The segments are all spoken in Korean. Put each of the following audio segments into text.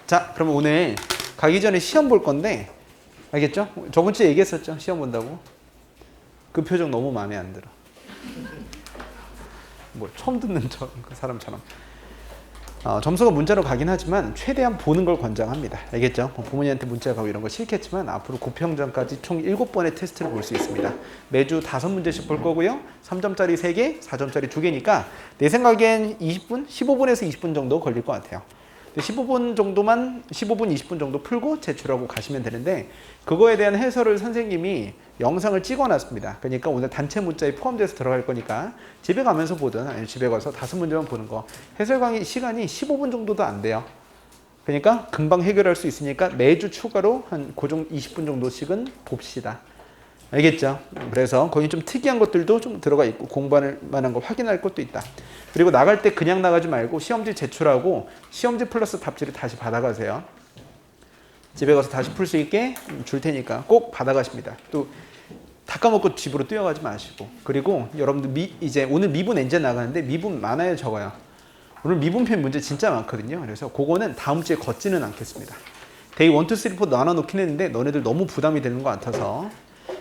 자, 그러면 오늘 가기 전에 시험 볼 건데 알겠죠? 저번 주에 얘기했었죠? 시험 본다고. 그 표정 너무 마음에 안 들어. 뭐 처음 듣는 그 사람처럼. 점수가 문자로 가긴 하지만 최대한 보는 걸 권장합니다. 알겠죠? 부모님한테 문자 가고 이런 거 싫겠지만 앞으로 고평점까지 총 7번의 테스트를 볼 수 있습니다. 매주 5문제씩 볼 거고요. 3점짜리 3개, 4점짜리 2개니까 내 생각엔 20분? 15분에서 20분 정도 걸릴 것 같아요. 15분 정도만 15분 20분 정도 풀고 제출하고 가시면 되는데 그거에 대한 해설을 선생님이 영상을 찍어놨습니다. 그러니까 오늘 단체 문자에 포함돼서 들어갈 거니까 집에 가면서 보든 아니면 집에 가서 5문제만 보는 거. 해설 강의 시간이 15분 정도도 안 돼요. 그러니까 금방 해결할 수 있으니까 매주 추가로 한 고정 20분 정도씩은 봅시다. 알겠죠? 그래서 거기 좀 특이한 것들도 좀 들어가 있고 공부할 만한 거 확인할 것도 있다. 그리고 나갈 때 그냥 나가지 말고 시험지 제출하고 시험지 플러스 답지를 다시 받아가세요. 집에 가서 다시 풀 수 있게 줄 테니까 꼭 받아가십니다. 또 다 까먹고 집으로 뛰어가지 마시고. 그리고 여러분들 이제 오늘 미분 엔제 나가는데 미분 많아요, 적어요? 오늘 미분편 문제 진짜 많거든요. 그래서 그거는 다음 주에 걷지는 않겠습니다. 데이 1, 2, 3, 4 나눠놓긴 했는데 너네들 너무 부담이 되는 것 같아서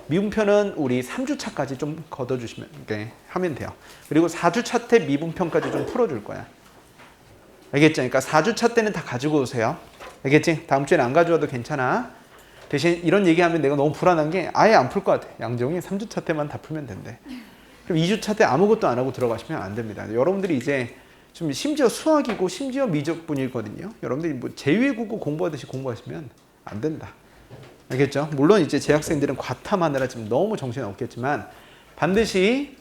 미분편은 우리 3주차까지 좀 걷어주시면 하면 돼요. 그리고 4주차 때 미분편까지 좀 풀어줄 거야. 알겠죠? 그러니까 4주차 때는 다 가지고 오세요. 알겠지? 다음 주에는 안 가져와도 괜찮아. 대신 이런 얘기하면 내가 너무 불안한 게 아예 안 풀 것 같아. 양정이 3주차 때만 다 풀면 된대. 그럼 2주차 때 아무것도 안 하고 들어가시면 안 됩니다. 여러분들이 이제 좀 심지어 수학이고 심지어 미적분이거든요. 여러분들이 뭐 제2외국어 공부하듯이 공부하시면 안 된다. 알겠죠? 물론 이제 재학생들은 과탐하느라 지금 너무 정신이 없겠지만 반드시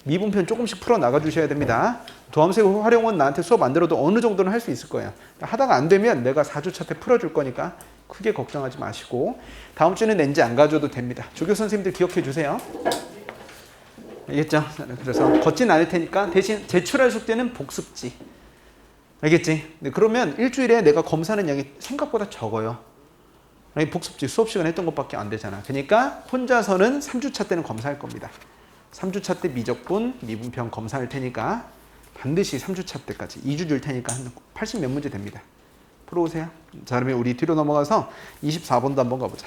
미분편 조금씩 풀어 나가 주셔야 됩니다. 도함수 활용은 나한테 수업 안 들어도 어느 정도는 할 수 있을 거예요. 하다가 안 되면 내가 4주차 때 풀어줄 거니까 크게 걱정하지 마시고 다음 주는 렌즈 안 가져도 됩니다. 조교 선생님들 기억해 주세요. 알겠죠? 그래서 걷진 않을 테니까 대신 제출할 숙제는 복습지. 알겠지? 네, 그러면 일주일에 내가 검사하는 양이 생각보다 적어요. 아니, 복습지 수업 시간에 했던 것밖에 안 되잖아. 그러니까 혼자서는 3주차 때는 검사할 겁니다. 3주차 때 미적분, 미분편 검사할 테니까 반드시 3주차 때까지 2주 줄 테니까 한 80 몇 문제 됩니다. 풀어오세요. 자, 그러면 우리 뒤로 넘어가서 24번도 한번 가보자.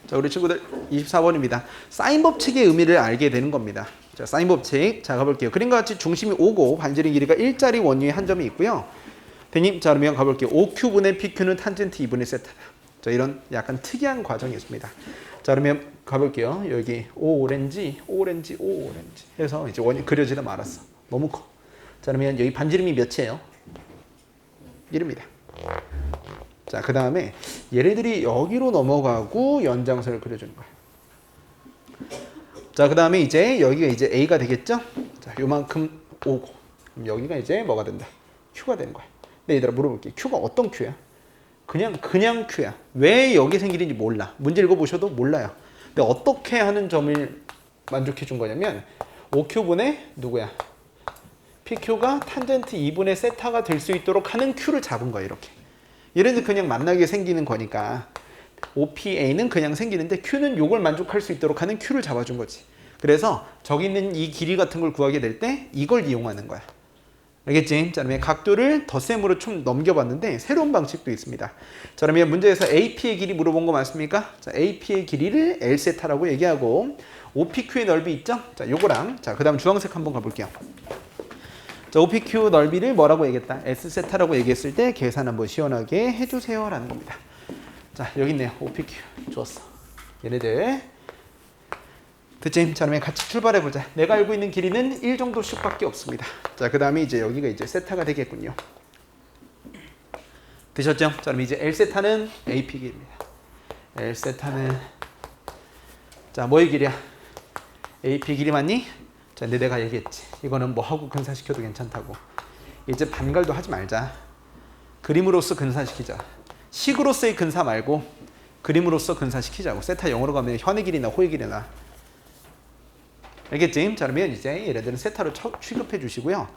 자, 우리 친구들 24번입니다. 사인 법칙의 의미를 알게 되는 겁니다. 자, 사인 법칙. 자, 가볼게요. 그림과 같이 중심이 O고 반지름 길이가 일자리 원위에 한 점이 있고요. 대님, 자, 그러면 가볼게요. OQ분의 PQ는 탄젠트 2분의 세타다. 자, 이런 약간 특이한 과정이 있습니다. 자, 그러면 가볼게요. 여기 O 오렌지 해서 이제 원이 그려지다 말았어. 너무 커. 자, 그러면 여기 반지름이 몇이에요? 1입니다. 자, 그 다음에 얘네들이 여기로 넘어가고 연장선을 그려주는 거야. 자, 그 다음에 이제 여기가 이제 A가 되겠죠? 자, 요만큼 오고. 그럼 여기가 이제 뭐가 된다? Q가 되는 거야. 근데 얘들아 물어볼게. Q가 어떤 Q야? 그냥 Q야. 왜 여기 생기는지 몰라. 문제 읽어보셔도 몰라요. 근데 어떻게 하는 점을 만족해 준 거냐면 OQ분의 누구야? PQ가 탄젠트 2분의 세타가 될 수 있도록 하는 Q를 잡은 거야. 이렇게. 얘네들 그냥 만나게 생기는 거니까 OPA는 그냥 생기는데 Q는 요걸 만족할 수 있도록 하는 Q를 잡아준 거지. 그래서 저기 있는 이 길이 같은 걸 구하게 될 때 이걸 이용하는 거야. 알겠지? 자, 그러면 각도를 덧셈으로 좀 넘겨봤는데 새로운 방식도 있습니다. 자, 그러면 문제에서 AP의 길이 물어본 거 맞습니까? 자, AP의 길이를 L세타라고 얘기하고 OPQ의 넓이 있죠? 자, 요거랑 자, 그 다음 주황색 한번 가볼게요. 자, OPQ 넓이를 뭐라고 얘기했다? S세타라고 얘기했을 때 계산 한번 시원하게 해주세요 라는 겁니다. 자, 여기 있네요. OPQ. 좋았어. 얘네들. 됐지? 자, 그러면 같이 출발해보자. 내가 알고 있는 길이는 1 정도씩밖에 없습니다. 자, 그 다음에 이제 여기가 이제 세타가 되겠군요. 되셨죠? 자, 그럼 이제 L세타는 AP 길입니다. L세타는 자, 뭐의 길이야? AP 길이 맞니? 자, 근데 내가 얘기했지. 이거는 뭐하고 근사시켜도 괜찮다고. 이제 반갈도 하지 말자. 그림으로서 근사시키자. 식으로서의 근사 말고 그림으로서 근사시키자고. 세타 0으로 가면 현의 길이나 호의 길이나. 알겠지? 자, 그러면 이제 얘네들은 세타로 취급해 주시고요.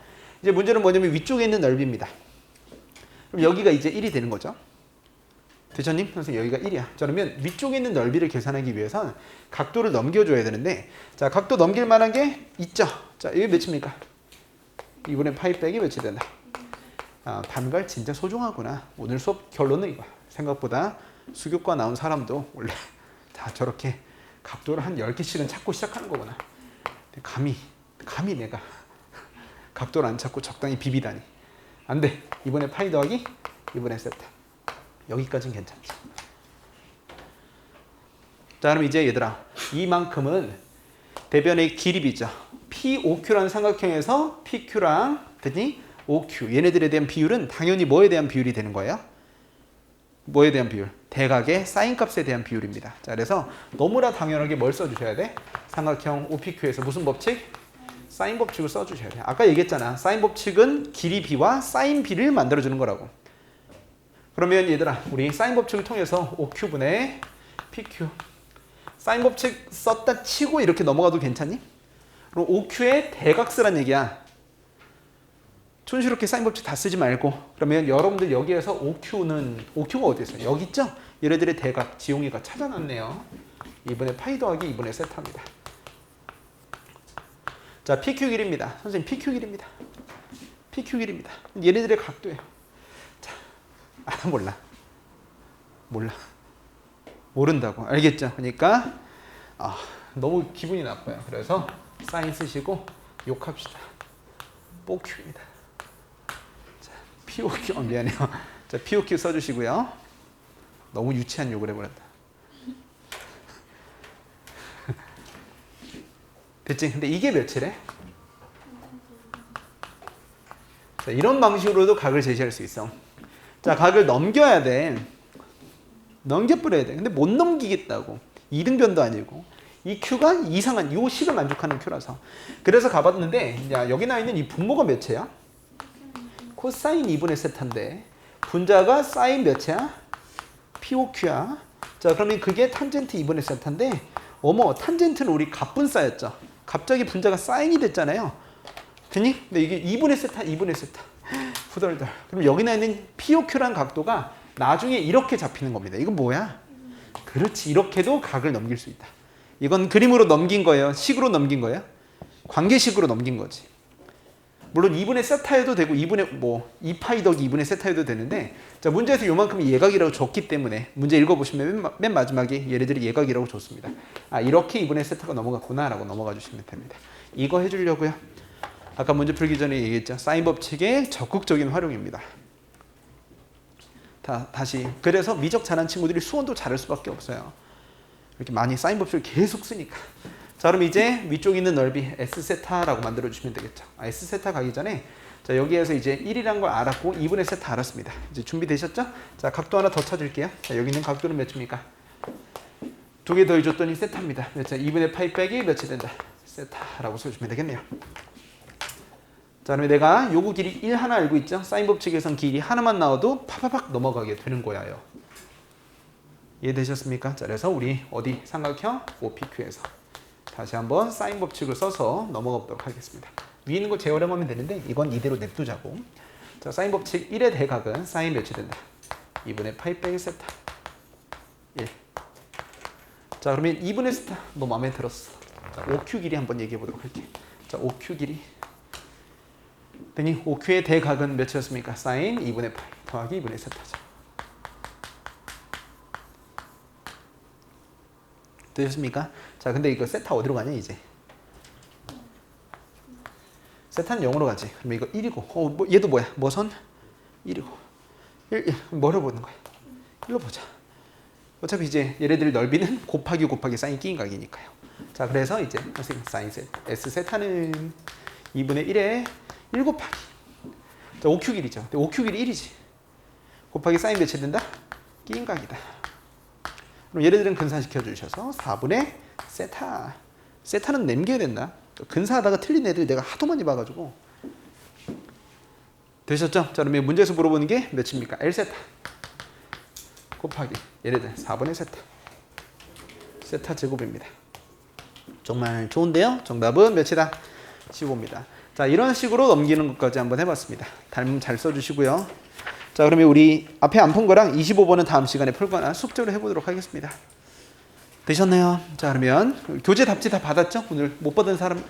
이제 문제는 뭐냐면 위쪽에 있는 넓이입니다. 그럼 여기가 이제 1이 되는 거죠. 대천님, 선생님 여기가 1이야. 자, 그러면 위쪽에 있는 넓이를 계산하기 위해서는 각도를 넘겨줘야 되는데 자, 각도 넘길 만한 게 있죠. 자, 이게 몇입니까? 2분의 파이 빼기 몇이 된다. 반갈 진짜 소중하구나. 오늘 수업 결론은 이거야. 생각보다 수교과 나온 사람도 원래 다 저렇게 각도를 한 10개씩은 찾고 시작하는 거구나. 감히 내가 각도를 안 찾고 적당히 비비다니. 안 돼. 이번에 파이 더하기 2분의 세타. 여기까지는 괜찮지. 자, 그럼 이제 얘들아, 이만큼은 대변의 길이비죠. POQ라는 삼각형에서 PQ랑 됐니? OQ 얘네들에 대한 비율은 당연히 뭐에 대한 비율이 되는 거예요? 뭐에 대한 비율? 대각의 사인 값에 대한 비율입니다. 자, 그래서 너무나 당연하게 뭘 써주셔야 돼? 삼각형 OPQ에서 무슨 법칙? 사인 법칙을 써주셔야 돼. 아까 얘기했잖아. 사인 법칙은 길이 B와 사인 B를 만들어주는 거라고. 그러면 얘들아, 우리 사인 법칙을 통해서 OQ분의 PQ 사인 법칙 썼다 치고 이렇게 넘어가도 괜찮니? 그럼 OQ의 대각 쓰란 얘기야. 촌스럽게 사인 법칙 다 쓰지 말고. 그러면 여러분들 여기에서 OQ가 어디 있어요? 여기 있죠? 얘네들의 대각 지용이가 찾아놨네요. 2분의 파이 더하기 2분의 세타입니다. 자, PQ 길입니다. 선생님 PQ 길입니다. PQ 길입니다. 얘네들의 각도예요. 자, 몰라. 모른다고. 알겠죠? 그러니까 너무 기분이 나빠요. 그래서 사인 쓰시고 욕합시다. 뽀Q입니다. 자, POQ 미안해요. 자, POQ 써주시고요. 너무 유치한 욕을 해버렸다. 됐지? 근데 이게 몇이래? 자, 이런 방식으로도 각을 제시할 수 있어. 자, 각을 넘겨야 돼. 넘겨버려야 돼. 근데 못 넘기겠다고. 이등변도 아니고. 이 Q가 이상한 요 식을 만족하는 Q라서. 그래서 가봤는데 야, 여기 나와 있는 이 분모가 몇이야? 코사인 2분의 세타인데 분자가 사인 몇이야? POQ야. 자, 그러면 그게 탄젠트 2분의 세타인데 탄젠트는 우리 갑분사였죠. 갑자기 분자가 사인이 됐잖아요. 되니? 근데 이게 2분의 세타. 후덜덜. 그럼 여기 나와 있는 POQ라는 각도가 나중에 이렇게 잡히는 겁니다. 이건 뭐야? 그렇지. 이렇게도 각을 넘길 수 있다. 이건 그림으로 넘긴 거예요? 식으로 넘긴 거예요? 관계식으로 넘긴 거지. 물론 2분의 세타여도 되고 2파이 더하기 2분의 세타여도 되는데 자, 문제에서 요만큼이 예각이라고 줬기 때문에 문제 읽어보시면 맨 마지막에 얘네들이 예각이라고 줬습니다. 이렇게 2분의 세타가 넘어갔구나 라고 넘어가 주시면 됩니다. 이거 해주려고요. 아까 문제 풀기 전에 얘기했죠. 사인 법칙의 적극적인 활용입니다. 다시 그래서 미적 잘하는 친구들이 수원도 잘할 수밖에 없어요. 이렇게 많이 사인 법칙을 계속 쓰니까. 자, 그럼 이제 위쪽 있는 넓이 S세타라고 만들어주시면 되겠죠. S세타 가기 전에 자, 여기에서 이제 1이란 걸 알았고 2분의 세타 알았습니다. 이제 준비되셨죠? 자, 각도 하나 더 찾을게요. 자, 여기 있는 각도는 몇입니까? 2개 더해줬더니 세타입니다. 몇 자, 2분의 파이 빼기 몇이 된다? 세타라고 써주면 되겠네요. 자, 그러면 내가 요구 길이 1 하나 알고 있죠? 사인 법칙에선 길이 하나만 나와도 파파팍 넘어가게 되는 거예요. 이해되셨습니까? 자, 그래서 우리 어디 삼각형 OPQ에서 다시 한번 사인 법칙을 써서 넘어가 보도록 하겠습니다. 위에 있는 거 재활용하면 되는데 이건 이대로 냅두자고. 자, 사인 법칙 1의 대각은 사인 몇이 된다? 2분의 파이 빼기 세타 1. 자, 그러면 2분의 세타 너 마음에 들었어. 자, OQ 길이 한번 얘기해 보도록 할게. 자, OQ 길이 OQ의 대각은 몇이었습니까? 사인 2분의 파이 더하기 2분의 세타죠. 되셨습니까? 자, 근데 이거 세타 어디로 가냐 이제? 세타는 0으로 가지. 그럼 이거 1이고 얘도 뭐야? 뭐선? 1이고 1 뭐로 보는 거야? 1로 보자. 어차피 이제 얘네들 넓이는 곱하기 사인 끼인 각이니까요. 자, 그래서 이제 선생님 사인 세타 S세타는 2분의 1에 1 곱하기 자, OQ 길이죠. 근데 OQ 길이 1이지. 곱하기 사인 몇이 된다? 끼인 각이다. 그럼 얘네들은 근사시켜 주셔서 4분의 세타. 세타는 남겨야 된다. 근사하다가 틀린 애들 내가 하도 많이 봐가지고. 되셨죠? 자, 그러면 문제에서 물어보는 게 몇입니까? L세타 곱하기 얘네들 4분의 세타. 세타 제곱입니다. 정말 좋은데요? 정답은 몇이다? 15입니다. 자, 이런 식으로 넘기는 것까지 한번 해봤습니다. 닮음 잘 써주시고요. 자, 그러면 우리 앞에 안 푼 거랑 25번은 다음 시간에 풀거나 숙제로 해보도록 하겠습니다. 되셨나요? 자, 그러면 교재 답지 다 받았죠? 오늘 못 받은 사람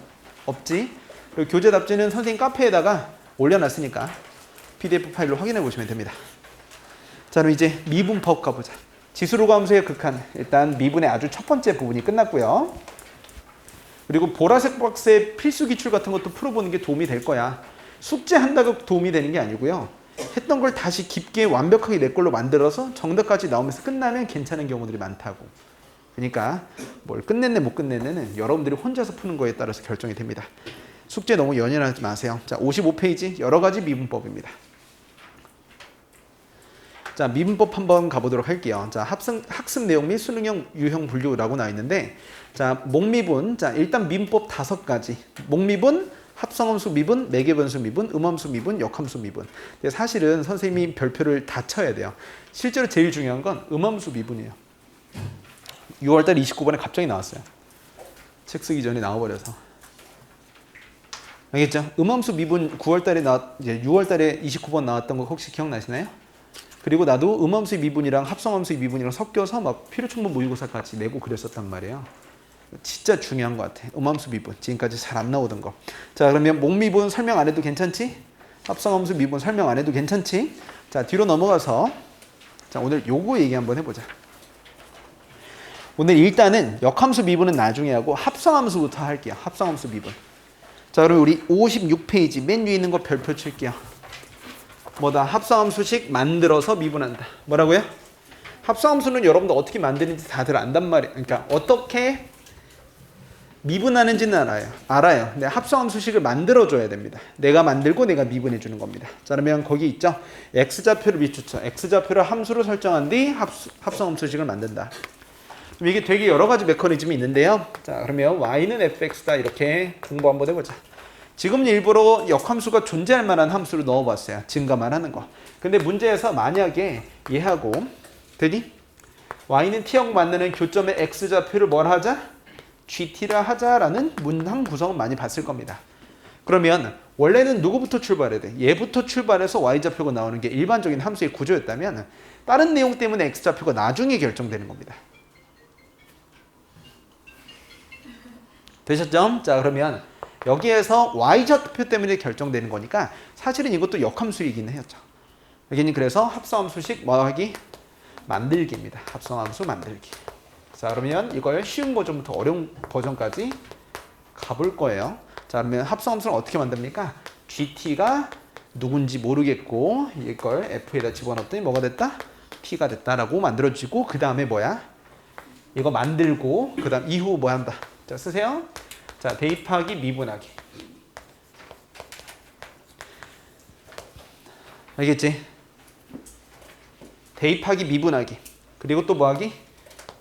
없지? 그리고 교재 답지는 선생님 카페에다가 올려놨으니까 PDF 파일로 확인해 보시면 됩니다. 자, 그럼 이제 미분법 가보자. 지수로 함수의 극한. 일단 미분의 아주 첫 번째 부분이 끝났고요. 그리고 보라색 박스에 필수 기출 같은 것도 풀어보는 게 도움이 될 거야. 숙제한다고 도움이 되는 게 아니고요. 했던 걸 다시 깊게 완벽하게 내 걸로 만들어서 정답까지 나오면서 끝나면 괜찮은 경우들이 많다고. 그러니까 뭘 끝냈네 못 끝냈네는 여러분들이 혼자서 푸는 거에 따라서 결정이 됩니다. 숙제 너무 연연하지 마세요. 자, 55페이지 여러 가지 미분법입니다. 자, 미분법 한번 가보도록 할게요. 자, 학습 내용 및 수능형 유형 분류라고 나와 있는데, 자, 목미분. 자, 일단 미분법 5가지. 목미분, 합성함수 미분, 매개변수 미분, 음함수 미분, 역함수 미분. 근데 사실은 선생님이 별표를 다 쳐야 돼요. 실제로 제일 중요한 건 음함수 미분이에요. 6월달 29번에 갑자기 나왔어요. 책 쓰기 전에 나와버려서. 알겠죠? 음함수 미분 9월달에 이제 6월달에 29번 나왔던 거 혹시 기억나시나요? 그리고 나도 음함수의 미분이랑 합성함수의 미분이랑 섞여서 막 필요천문 모의고사까지 내고 그랬었단 말이에요. 진짜 중요한 것 같아. 음함수 미분. 지금까지 잘 안 나오던 거. 자, 그러면 목미분 설명 안 해도 괜찮지? 합성함수 미분 설명 안 해도 괜찮지? 자, 뒤로 넘어가서 자, 오늘 요거 얘기 한번 해보자. 오늘 일단은 역함수 미분은 나중에 하고 합성함수부터 할게요. 합성함수 미분. 자, 그럼 우리 56페이지 맨 위에 있는 거 별표 칠게요. 뭐다? 합성함수식 만들어서 미분한다. 뭐라고요? 합성함수는 여러분들 어떻게 만드는지 다들 안단 말이에요. 그러니까 어떻게 미분하는지는 알아요. 근데 합성함수식을 만들어줘야 됩니다. 내가 만들고 내가 미분해 주는 겁니다. 자, 그러면 거기 있죠. x좌표를 비추쳐. x좌표를 함수로 설정한 뒤 합성함수식을 만든다. 그럼 이게 되게 여러 가지 메커니즘이 있는데요. 자, 그러면 y는 fx다. 이렇게 공부 한번 해보자. 지금 일부러 역함수가 존재할 만한 함수를 넣어봤어요. 증가만 하는 거. 근데 문제에서 만약에 얘하고 되니? y는 t형 만드는 교점의 x좌표를 뭘 하자? gt라 하자라는 문항 구성은 많이 봤을 겁니다. 그러면 원래는 누구부터 출발해야 돼? 얘부터 출발해서 y좌표가 나오는 게 일반적인 함수의 구조였다면 다른 내용 때문에 x좌표가 나중에 결정되는 겁니다. 되셨죠? 자, 그러면 여기에서 y좌표 때문에 결정되는 거니까 사실은 이것도 역함수이긴 해요. 여기는 그래서 합성함수식 뭐하기? 만들기입니다. 합성함수 만들기. 자, 그러면 이걸 쉬운 버전부터 어려운 버전까지 가볼 거예요. 자, 그러면 합성함수는 어떻게 만듭니까? gt가 누군지 모르겠고 이걸 f에다 집어넣었더니 뭐가 됐다? t가 됐다라고 만들어지고 그 다음에 뭐야? 이거 만들고 그 다음 이후 뭐 한다? 자, 쓰세요. 자, 대입하기, 미분하기. 알겠지? 대입하기, 미분하기. 그리고 또 뭐하기?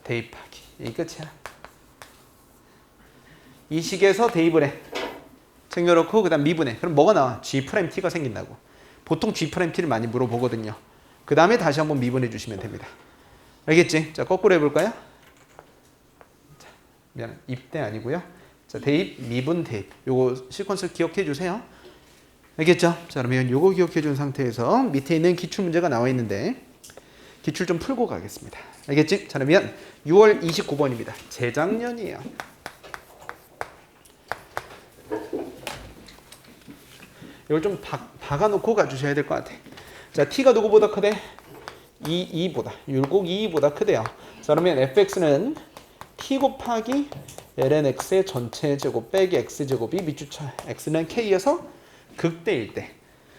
대입하기. 이게 끝이야. 이 식에서 대입을 해. 챙겨놓고 그 다음 미분해. 그럼 뭐가 나와? G'T가 생긴다고. 보통 G'T를 많이 물어보거든요. 그 다음에 다시 한번 미분해 주시면 됩니다. 알겠지? 자, 거꾸로 해볼까요? 자, 미안, 입대 아니고요. 자, 대입, 미분, 대입. 요거 시퀀스 기억해 주세요. 알겠죠? 자, 그러면 요거 기억해 준 상태에서 밑에 있는 기출 문제가 나와 있는데 기출 좀 풀고 가겠습니다. 알겠지? 자, 그러면 6월 29번입니다. 재작년이에요. 이걸 좀 박아놓고 가주셔야 될 것 같아. 자, t가 누구보다 크대? 2보다. 율곡 2보다 크대요. 자, 그러면 fx는 t 곱하기 ln x의 전체 제곱 빼기 x제곱이 밑줄쳐. x는 k에서 극대일 때.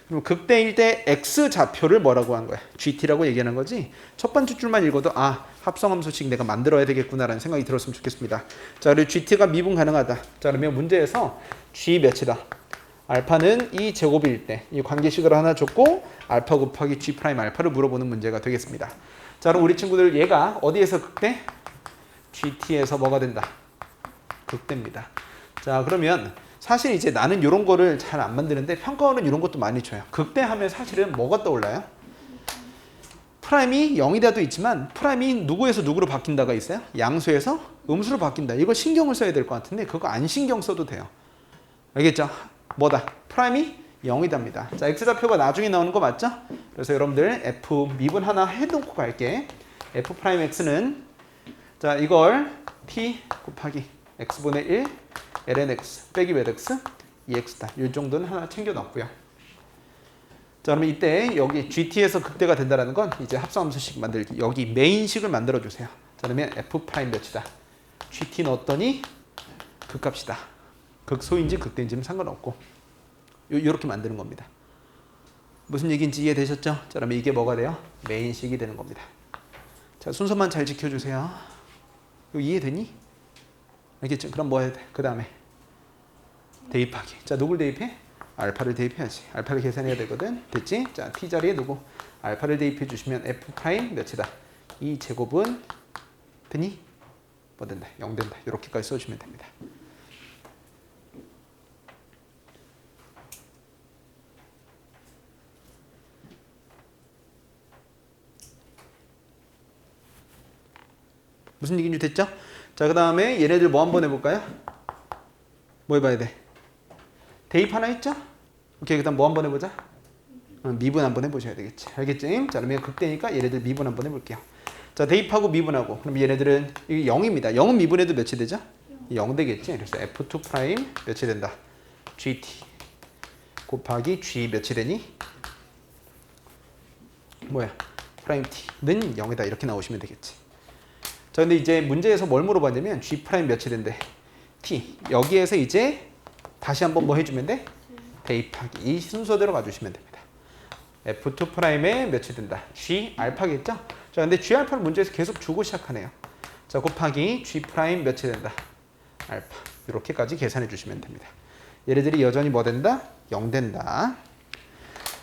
그럼 극대일 때 x좌표를 뭐라고 한 거야? gt라고 얘기하는 거지. 첫 번째 줄만 읽어도 아, 합성함수식 내가 만들어야 되겠구나라는 생각이 들었으면 좋겠습니다. 자, 그리고 gt가 미분 가능하다. 자, 그러면 문제에서 g 몇이다? 알파는 이 제곱일 때 이 관계식을 하나 줬고 알파 곱하기 g 프라임 알파를 물어보는 문제가 되겠습니다. 자, 그럼 우리 친구들 얘가 어디에서 극대? gt에서 뭐가 된다? 극대입니다. 자, 그러면 사실 이제 나는 이런 거를 잘 안 만드는데 평가원은 이런 것도 많이 줘요. 극대하면 사실은 뭐가 떠올라요? 프라임이 0이라도 있지만 프라임이 누구에서 누구로 바뀐다가 있어요? 양수에서 음수로 바뀐다. 이거 신경을 써야 될 것 같은데 그거 안 신경 써도 돼요. 알겠죠? 뭐다? 프라임이 0이답니다. 자, x좌표가 나중에 나오는 거 맞죠? 그래서 여러분들 f 미분 하나 해놓고 갈게. f 프라임 x는 자, 이걸 t 곱하기 x분의 1 ln x 빼기 몇 x? EX다. 이 정도는 하나 챙겨 놨고요. 자, 그러면 이때 여기 GT에서 극대가 된다는 건 이제 합성함수식 만들기. 여기 메인식을 만들어 주세요. 자, 그러면 F 프라임 몇이다. GT 넣었더니 극값이다. 극소인지 극대인지는 상관없고 요렇게 만드는 겁니다. 무슨 얘기인지 이해되셨죠? 자, 그러면 이게 뭐가 돼요? 메인식이 되는 겁니다. 자, 순서만 잘 지켜주세요. 이거 이해되니? 알겠죠? 그럼 뭐 해야 돼? 그 다음에 대입하기. 자, 누굴 대입해? 알파를 대입해야지. 알파를 계산해야 되거든. 됐지? 자, t 자리에 누구? 알파를 대입해 주시면 f 프라임 몇이다? 이 제곱은 되니? 뭐 된다? 0 된다. 이렇게까지 써주시면 됩니다. 무슨 얘기인지 됐죠? 자, 그 다음에 얘네들 뭐 한번 해볼까요? 뭐 해봐야 돼? 대입 하나 있죠? 오케이, 그 다음 뭐 한번 해보자? 미분 한번 해보셔야 되겠지. 알겠지? 자, 그러면 극대니까 얘네들 미분 한번 해볼게요. 자, 대입하고 미분하고. 그럼 얘네들은 이게 0입니다. 0은 미분해도 몇이 되죠? 0 되겠지? 그래서 F2 프라임 몇이 된다? GT 곱하기 G 몇이 되니? 뭐야? 프라임 T는 0이다. 이렇게 나오시면 되겠지. 자, 근데 이제 문제에서 뭘 물어봤냐면 G 프라임 몇이 된대? T. 여기에서 이제 다시 한번 뭐 해주면 돼? 대입하기. 이 순서대로 가주시면 됩니다. F2 프라임에 몇이 된다? G 알파겠죠? 자, 근데 G 알파를 문제에서 계속 주고 시작하네요. 자, 곱하기 G 프라임 몇이 된다? 알파. 이렇게까지 계산해 주시면 됩니다. 얘네들이 여전히 뭐 된다? 0 된다.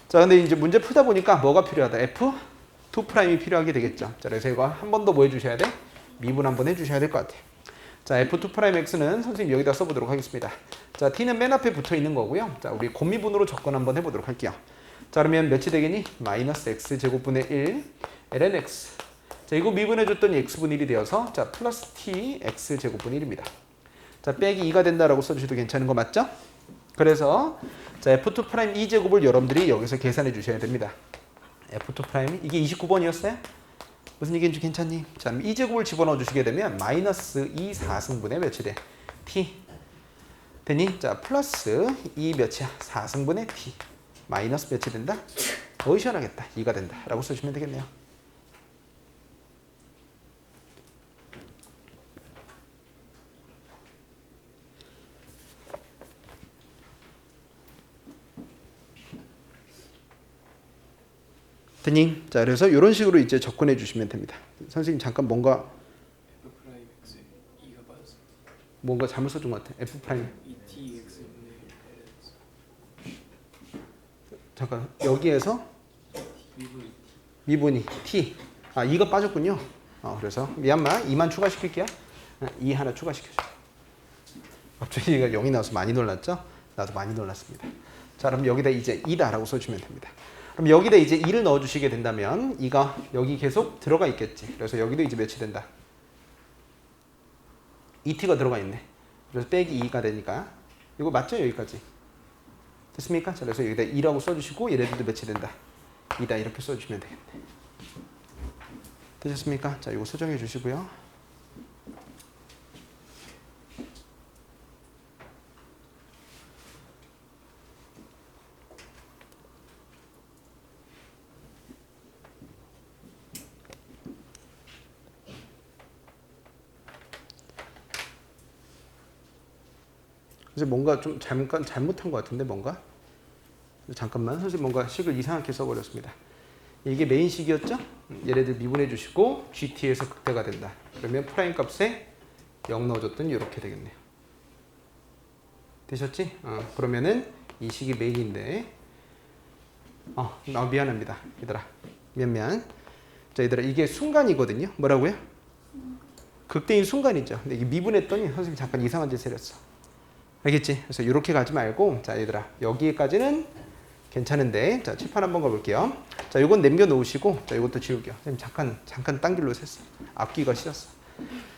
자, 근데 이제 문제 풀다 보니까 뭐가 필요하다? F2 프라임이 필요하게 되겠죠. 자, 그래서 이거 한 번 더 뭐 해주셔야 돼? 미분 한번 해주셔야 될 것 같아요. 자, F2 프라임 X는 선생님 여기다 써보도록 하겠습니다. 자, T는 맨 앞에 붙어 있는 거고요. 자, 우리 곱미분으로 접근 한번 해보도록 할게요. 자, 그러면 몇이 되겠니? 마이너스 X 제곱분의 1 ln X. 자, 이거 미분해줬더니 X분의 1이 되어서 자, 플러스 T X 제곱분의 1입니다. 자, 빼기 2가 된다라고 써주셔도 괜찮은 거 맞죠? 그래서 자, F2 프라임 2제곱을 여러분들이 여기서 계산해 주셔야 됩니다. F2 프라임 이게 29번이었어요? 무슨 얘기인지 괜찮니? 자, 2제곱을 집어넣어 주시게 되면 마이너스 2 4승분의 몇이 돼? T 되니? 자, 플러스 2 몇이야? 4승분의 T 마이너스 몇이 된다? 더 시원하겠다. 2가 된다 라고 써주시면 되겠네요. 됐니? 자, 그래서 이런 식으로 이제 접근해 주시면 됩니다. 선생님 잠깐 뭔가 F 프라임 X 2가 빠졌어. 뭔가 잘못 써준 것 같아. F 프라임. 2T X분의 잠깐 여기에서 미분이 미분이 T. 아, 2가 빠졌군요. 그래서 미얀마 2만 추가시킬게요. 2 하나 추가시켜줘. 갑자기 얘가 0이 나와서 많이 놀랐죠? 나도 많이 놀랐습니다. 자, 그럼 여기다 이제 2다라고 써주면 됩니다. 그럼 여기다 이제 2를 넣어주시게 된다면 2가 여기 계속 들어가 있겠지. 그래서 여기도 이제 몇이 된다? 2t가 들어가 있네. 그래서 빼기 2가 되니까 이거 맞죠? 여기까지. 됐습니까? 자, 그래서 여기다 2라고 써주시고 얘네들도 몇이 된다? 2다 이렇게 써주시면 되겠네. 되셨습니까? 자, 이거 수정해 주시고요. 그래서 뭔가 좀 잘못한 것 같은데 뭔가? 잠깐만, 선생님 뭔가 식을 이상하게 써버렸습니다. 이게 메인식이었죠? 얘네들 미분해 주시고 GT에서 극대가 된다. 그러면 프라임 값에 0 넣어줬더니 이렇게 되겠네요. 되셨지? 그러면은 이 식이 메인인데 미안합니다. 얘들아. 미안. 자, 얘들아, 이게 순간이거든요. 뭐라고요? 극대인 순간이죠. 근데 이게 미분했더니 선생님 잠깐 이상한 짓을 했어. 알겠지? 그래서 이렇게 가지 말고, 자, 얘들아, 여기까지는 괜찮은데, 자, 칠판 한번 가볼게요. 자, 요건 남겨놓으시고, 자, 이것도 지울게요. 선생님 잠깐 딴 길로 샜어. 앞뒤가 싫었어.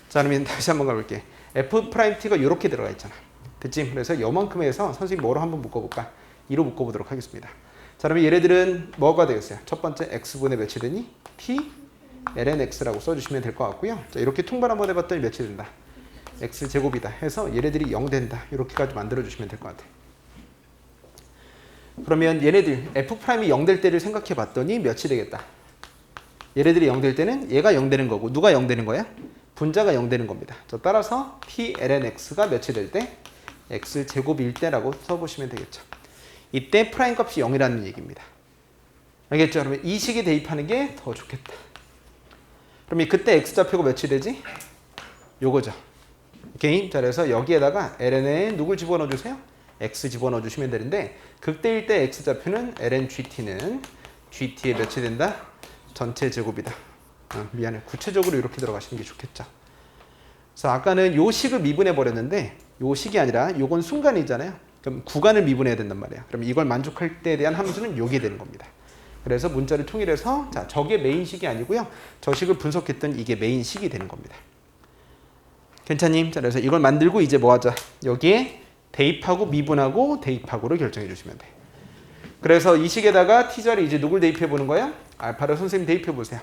자, 그러면 다시 한번 가볼게. F'T가 이렇게 들어가 있잖아. 됐지? 그래서 요만큼 해서 선생님 뭐로 한번 묶어볼까? 2로 묶어보도록 하겠습니다. 자, 그러면 얘네들은 뭐가 되겠어요? 첫 번째 X분의 몇이 되니? T ln X라고 써주시면 될 것 같고요. 자, 이렇게 통발 한번 해봤더니 몇이 된다? X제곱이다 해서 얘네들이 0 된다. 이렇게까지 만들어주시면 될 것 같아요. 그러면 얘네들 F'이 0 될 때를 생각해 봤더니 몇이 되겠다. 얘네들이 0 될 때는 얘가 0 되는 거고 누가 0 되는 거야? 분자가 0 되는 겁니다. 따라서 P ln x가 몇이 될 때? x제곱일 때라고 써보시면 되겠죠. 이때 프라임 값이 0이라는 얘기입니다. 알겠죠? 그러면 이 식에 대입하는 게 더 좋겠다. 그럼 그때 x좌표가 몇이 되지? 요거죠. 오케이? 자, 그래서 여기에다가 ln에 누굴 집어넣어 주세요? x 집어넣어 주시면 되는데 극대일 때 x좌표는 ln gt는 gt의 몇이 된다? 전체 제곱이다. 미안해. 구체적으로 이렇게 들어가시는 게 좋겠죠. 그래서 아까는 요 식을 미분해 버렸는데 요 식이 아니라 요건 순간이잖아요. 그럼 구간을 미분해야 된단 말이야. 그럼 이걸 만족할 때에 대한 함수는 요게 되는 겁니다. 그래서 문자를 통일해서 자, 저게 메인식이 아니고요. 저 식을 분석했던 이게 메인식이 되는 겁니다. 괜찮님? 자, 그래서 이걸 만들고 이제 뭐 하자? 여기에 대입하고 미분하고 대입하고를 결정해 주시면 돼. 그래서 이 식에다가 t자리 이제 누굴 대입해 보는 거야? 알파를 선생님 대입해 보세요.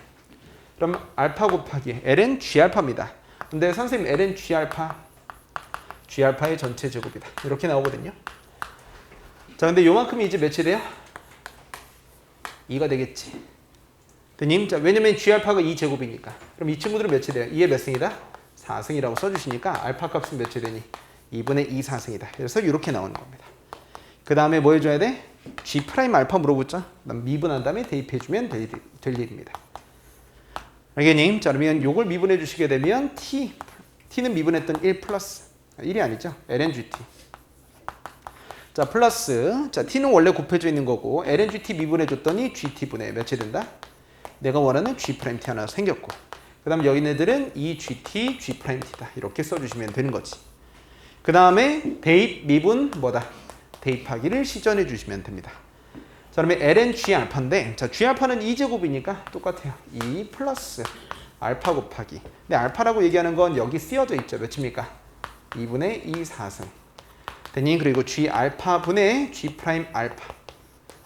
그럼 알파 곱하기 ln g알파입니다. 근데 선생님 ln g알파의 전체 제곱이다. 이렇게 나오거든요. 자, 근데 요만큼이 이제 몇이 돼요? 2가 되겠지. 대님, 자, 왜냐면 g알파가 2제곱이니까. 그럼 이 친구들은 몇이 돼요? 2의 몇 승이다? 4승이라고 써주시니까 알파 값은 몇이 되니? 2분의 2 4승이다. 그래서 이렇게 나오는 겁니다. 그 다음에 뭐 해줘야 돼? G 프라임 알파 물어보자. 미분한 다음에 대입해주면 될 일입니다. 알겠니? 자, 그러면 요걸 미분해 주시게 되면 T는 미분했던 1 플러스 1이 아니죠. ln GT. 자, 플러스 자, T는 원래 곱해져 있는 거고 ln GT 미분해 줬더니 GT분의 몇이 된다? 내가 원하는 G 프라임 T 하나 생겼고 그 다음 여기 애들은 이 GT, G 프라임 T다. 이렇게 써주시면 되는 거지. 그 다음에 대입, 미분 뭐다? 대입하기를 시전해 주시면 됩니다. 자, 그러면 ln g 알파인데 자, g 알파는 2제곱이니까 똑같아요. 2 플러스 알파 곱하기. 근데 알파라고 얘기하는 건 여기 쓰여져 있죠. 몇입니까? 2분의 2 4승. 됐니? 그리고 g 알파 분의 g 프라임 알파.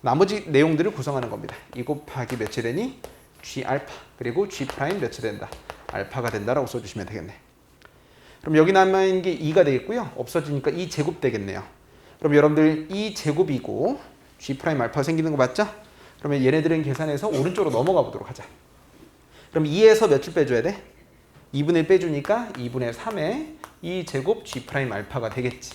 나머지 내용들을 구성하는 겁니다. 2 곱하기 몇이 되니? g 알파. 그리고 g 프라임 몇이 된다? 알파가 된다라고 써주시면 되겠네. 그럼 여기 남아있는 게 2가 되겠고요. 없어지니까 2 제곱 되겠네요. 그럼 여러분들 2 제곱이고 G 프라임 알파 생기는 거 맞죠? 그러면 얘네들은 계산해서 오른쪽으로 넘어가 보도록 하자. 그럼 2에서 몇을 빼줘야 돼? 2분의 1 빼주니까 2분의 3에 2 제곱 G 프라임 알파가 되겠지.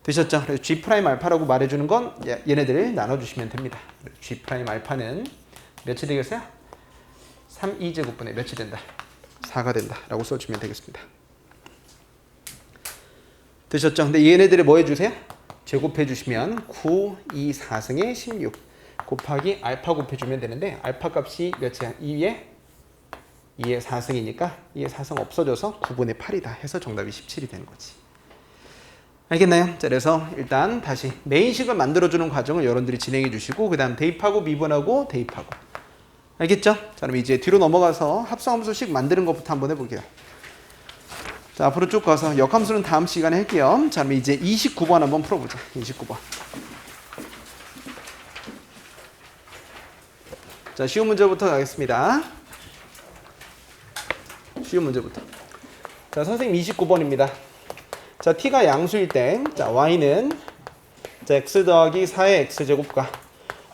되셨죠? 그래서 G 프라임 알파라고 말해주는 건 얘네들을 나눠주시면 됩니다. G 프라임 알파는 몇이 되겠어요? 3 2 제곱분의 몇이 된다? 4가 된다 라고 써주면 되겠습니다. 되셨죠? 근데 얘네들을 뭐 해주세요? 제곱해 주시면 9, 2, 4승에 16 곱하기 알파 곱해주면 되는데 알파 값이 몇이야? 2에 4승이니까 2의 4승 없어져서 9분의 8이다 해서 정답이 17이 되는 거지. 알겠나요? 자, 그래서 일단 다시 메인식을 만들어주는 과정을 여러분들이 진행해 주시고 그 다음 대입하고 미분하고 대입하고 알겠죠? 자, 그럼 이제 뒤로 넘어가서 합성함수식 만드는 것부터 한번 해볼게요. 자, 앞으로 쭉 가서 역함수는 다음 시간에 할게요. 자, 그럼 이제 29번 한번 풀어보자. 29번. 자, 쉬운 문제부터 가겠습니다. 쉬운 문제부터. 자, 선생님 29번입니다. 자, t가 양수일 때, 자, y는 자, x 더하기 4의 x제곱과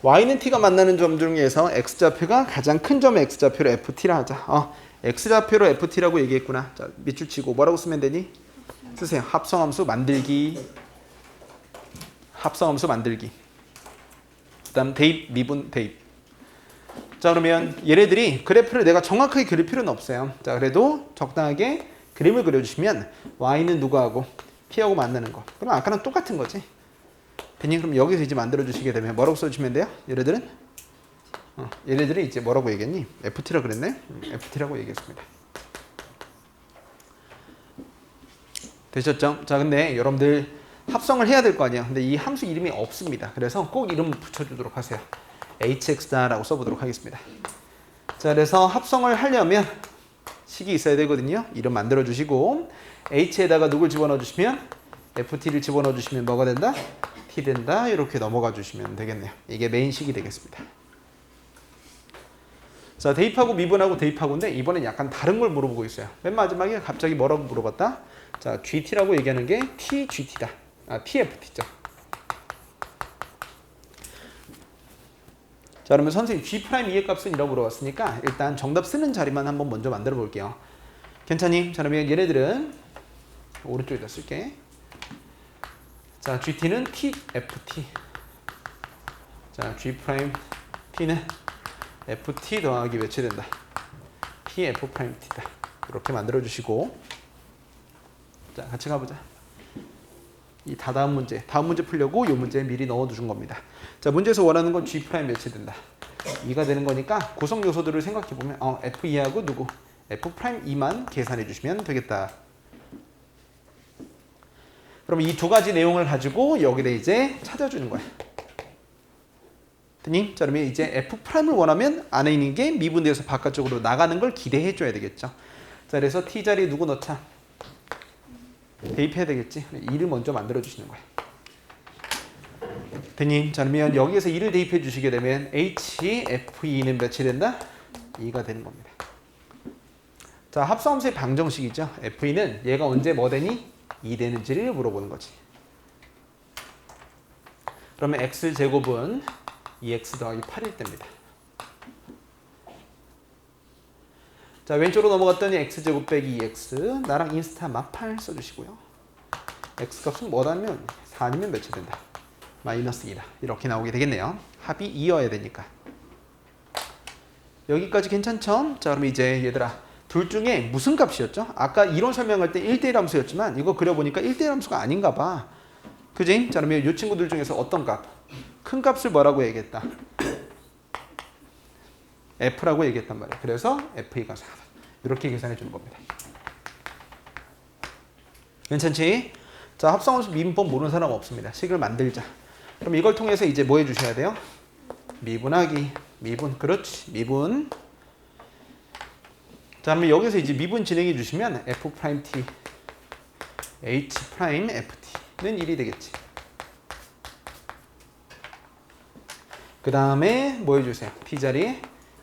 y는 t가 만나는 점 중에서 x좌표가 가장 큰 점의 x좌표를 ft라 하자. x좌표로 ft라고 얘기했구나. 자, 밑줄 치고 뭐라고 쓰면 되니? 쓰세요. 합성함수 만들기. 합성함수 만들기. 그 다음 대입, 미분, 대입. 자, 그러면 얘네들이 그래프를 내가 정확하게 그릴 필요는 없어요. 자, 그래도 적당하게 그림을 그려주시면 y는 누구하고? p하고 만나는 거. 그럼 아까랑 똑같은 거지. 대님, 그럼 여기서 이제 만들어주시게 되면 뭐라고 써주시면 돼요? 얘네들은? 얘네들이 이제 뭐라고 얘기했니? ft라 그랬네? ft라고 얘기했습니다. 되셨죠? 자, 근데 여러분들 합성을 해야 될 거 아니에요. 근데 이 함수 이름이 없습니다. 그래서 꼭 이름 붙여주도록 하세요. hx다라고 써보도록 하겠습니다. 자, 그래서 합성을 하려면 식이 있어야 되거든요. 이름 만들어주시고 h에다가 누굴 집어넣어 주시면 ft를 집어넣어 주시면 뭐가 된다? t 된다. 이렇게 넘어가 주시면 되겠네요. 이게 메인식이 되겠습니다. 자, 대입하고 미분하고 대입하고인데 이번엔 약간 다른 걸 물어보고 있어요. 맨 마지막에 갑자기 뭐라고 물어봤다? 자, GT라고 얘기하는 게 TGT다. TFT죠. 자, 그러면 선생님 G 프라임 2의 값은 이라고 물어봤으니까 일단 정답 쓰는 자리만 한번 먼저 만들어 볼게요. 괜찮니? 자, 그러면 얘네들은 오른쪽에다 쓸게. 자, GT는 TFT. 자, G 프라임 T는 FT 더하기 몇이 된다? TF 프라임 T다. 이렇게 만들어 주시고, 자, 같이 가보자. 이 다음 문제 풀려고 이 문제에 미리 넣어두신 겁니다. 자, 문제에서 원하는 건 G 프라임 몇이 된다? 2가 되는 거니까 구성 요소들을 생각해 보면 F2하고 누구? F 프라임 2만 계산해 주시면 되겠다. 그럼 이 두 가지 내용을 가지고 여기다 이제 찾아주는 거야. 됐니? 자, 그러면 이제 F 프라임을 원하면 안에 있는 게 미분돼서 바깥쪽으로 나가는 걸 기대해 줘야 되겠죠. 자, 그래서 T 자리에 누구 넣자? 대입해야 되겠지. 2를 먼저 만들어 주시는 거야. 됐니? 자, 그러면 여기에서 2를 대입해 주시게 되면 HFE는 몇이 된다? 2가 되는 겁니다. 자, 합성함수의 방정식이죠. FE는 얘가 언제 뭐 되니? 2 되는지를 물어보는 거지. 그러면 x제곱은 2x 더하기 8일 때입니다. 자, 왼쪽으로 넘어갔더니 x제곱 빼기 2x, 나랑 인스타 마팔 써주시고요. x값은 뭐다면 4아니면 몇이 된다? 마이너스 2다. 이렇게 나오게 되겠네요. 합이 2여야 되니까. 여기까지 괜찮죠? 자, 그럼 이제 얘들아, 둘 중에 무슨 값이었죠? 아까 이론 설명할 때 1대1 함수였지만 이거 그려보니까 1대1 함수가 아닌가 봐. 그지? 자, 그러면 이 친구들 중에서 어떤 값? 큰 값을 뭐라고 얘기했다? F라고 얘기했단 말이야. 그래서 F가 4다. 이렇게 계산해 주는 겁니다. 괜찮지? 자, 합성함수 미분법 모르는 사람 없습니다. 식을 만들자. 그럼 이걸 통해서 이제 뭐 해주셔야 돼요? 미분하기. 미분. 그렇지. 미분. 자, 그러면 여기서 이제 미분 진행해 주시면 F 프라임 T, H 프라임 FT는 1이 되겠지. 그 다음에 뭐 해주세요? T 자리에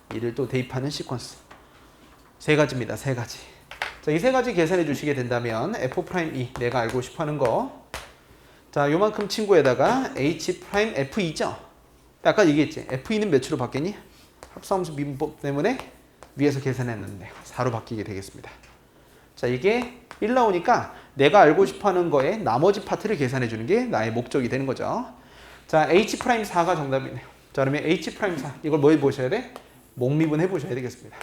2를 또 대입하는 시퀀스. 세 가지입니다. 세 가지. 자, 이 세 가지 계산해 주시게 된다면 F 프라임 E, 내가 알고 싶어 하는 거. 자, 요만큼 친구에다가 H 프라임 F2죠? 아까 얘기했지? F2는 몇으로 바뀌니? 합성함수 미분법 때문에 위에서 계산했는데 4로 바뀌게 되겠습니다. 자, 이게 1 나오니까 내가 알고 싶어 하는 거에 나머지 파트를 계산해 주는 게 나의 목적이 되는 거죠. 자, H 프라임 4가 정답이네요. 자, 그러면 H 프라임 4 이걸 뭐 해보셔야 돼? 목미분 해보셔야 되겠습니다.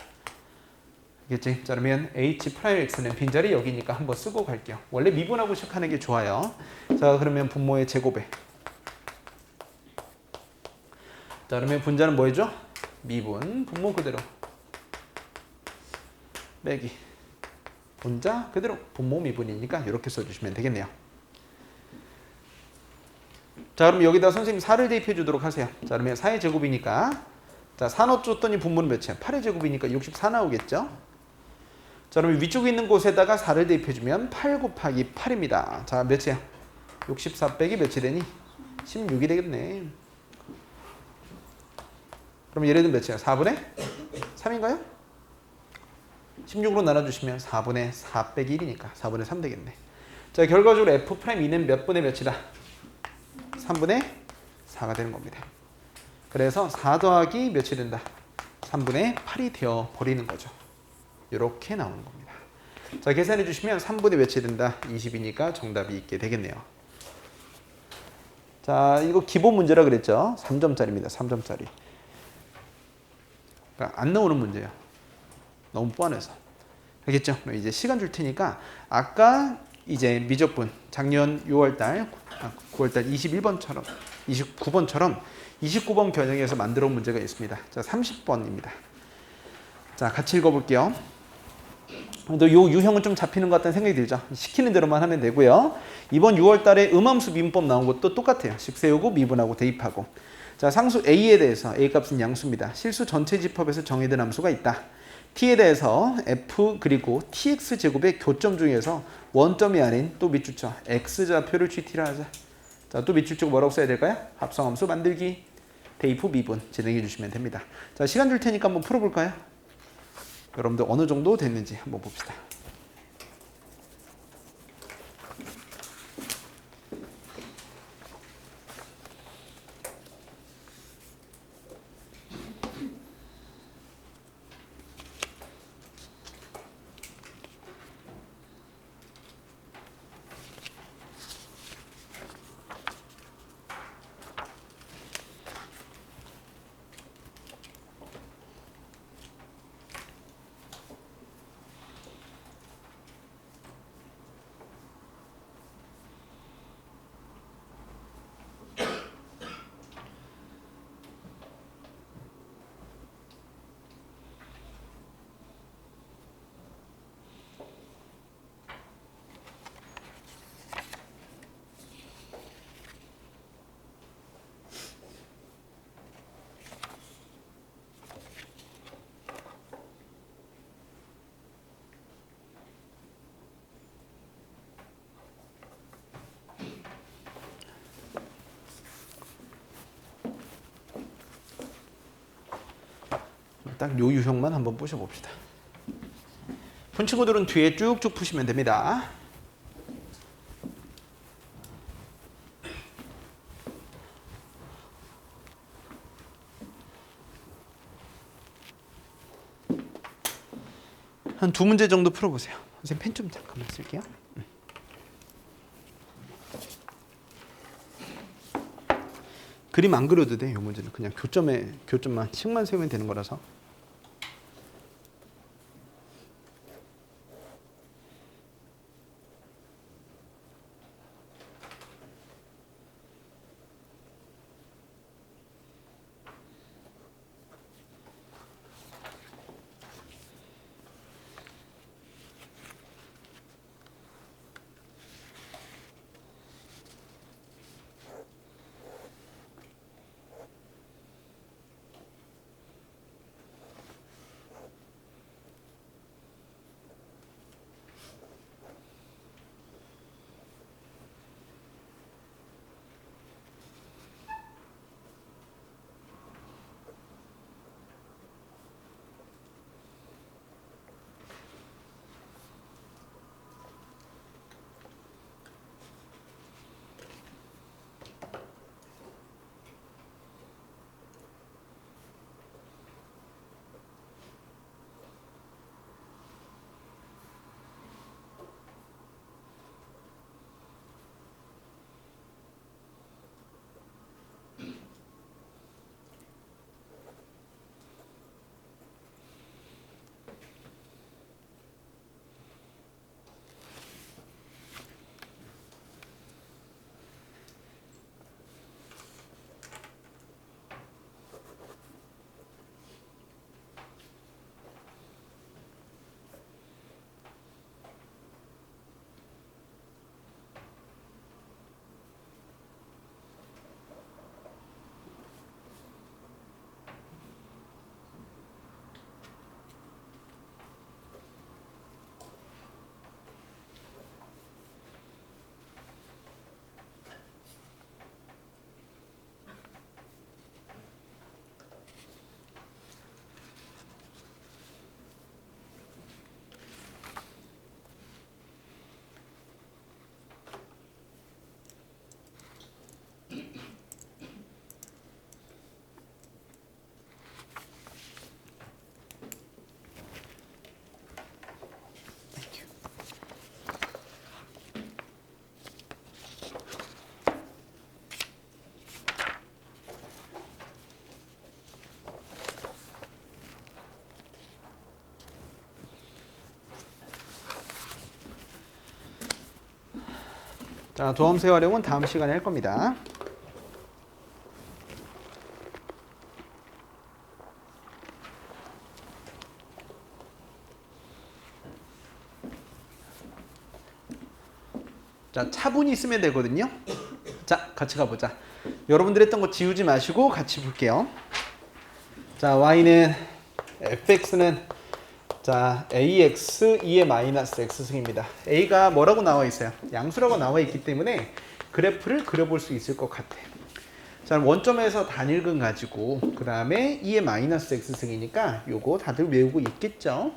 알겠지? 자, 그러면 H 프라임 X는 빈자리 여기니까 한번 쓰고 갈게요. 원래 미분하고 시작하는 게 좋아요. 자, 그러면 분모의 제곱에. 자, 그러면 분자는 뭐 해줘? 미분, 분모 그대로. 빼기. 분자 그대로 분모 미분이니까 이렇게 써주시면 되겠네요. 자, 그럼 여기다 선생님 4를 대입해 주도록 하세요. 자, 그러면 4의 제곱이니까 자, 4 넣어줬더니 분모는 몇이야? 8의 제곱이니까 64 나오겠죠? 자, 그러면 위쪽에 있는 곳에다가 4를 대입해 주면 8 곱하기 8입니다. 자, 몇이야? 64 빼기 몇이 되니? 16이 되겠네. 그럼 얘네들 몇이야? 4분의 3인가요? 16으로 나눠주시면 4분의 4 빼기 1이니까 4분의 3 되겠네. 자, 결과적으로 F'2는 몇 분의 몇이다? 3분의 4가 되는 겁니다. 그래서 4 더하기 몇이 된다? 3분의 8이 되어 버리는 거죠. 이렇게 나오는 겁니다. 자, 계산해 주시면 3분의 몇이 된다? 20이니까 정답이 있게 되겠네요. 자, 이거 기본 문제라 그랬죠? 3점짜리입니다. 3점짜리. 그러니까 안 나오는 문제예요. 너무 뻔해서. 알겠죠? 이제 시간 줄 테니까 아까 이제 미적분 작년 6월달, 9월달 21번처럼 29번처럼 29번 겨냥해서 만들어 온 문제가 있습니다. 자, 30번입니다. 자, 같이 읽어볼게요. 요 유형은 좀 잡히는 것 같다는 생각이 들죠? 시키는 대로만 하면 되고요. 이번 6월달에 음함수 미분법 나온 것도 똑같아요. 식 세우고 미분하고 대입하고. 자, 상수 A에 대해서 A 값은 양수입니다. 실수 전체 집합에서 정의된 함수가 있다. T에 대해서 F 그리고 TX 제곱의 교점 중에서 원점이 아닌 또 밑줄쳐 X좌표를 GT라 하자. 자, 또 밑줄치고 뭐라고 써야 될까요? 합성함수 만들기, 대입 후 미분 진행해 주시면 됩니다. 자, 시간 줄 테니까 한번 풀어볼까요? 여러분들 어느 정도 됐는지 한번 봅시다. 딱 요 유형만 한번 부셔봅시다. 푼 친구들은 뒤에 쭉쭉 푸시면 됩니다. 한 두 문제 정도 풀어보세요. 선생님 펜 좀 잠깐만 쓸게요. 그림 안 그려도 돼. 이 문제는 그냥 교점만 씩만 세우면 되는 거라서. 자, 도함수의 활용은 다음 시간에 할 겁니다. 자, 차분히 쓰면 되거든요. 자, 같이 가보자. 여러분들 했던 거 지우지 마시고 같이 볼게요. 자, y는 fx는 자, ax 2의 마이너스 x승입니다. a가 뭐라고 나와 있어요? 양수라고 나와 있기 때문에 그래프를 그려볼 수 있을 것 같아. 자, 원점에서 단일근 가지고 그 다음에 2의 마이너스 x승이니까 요거 다들 외우고 있겠죠?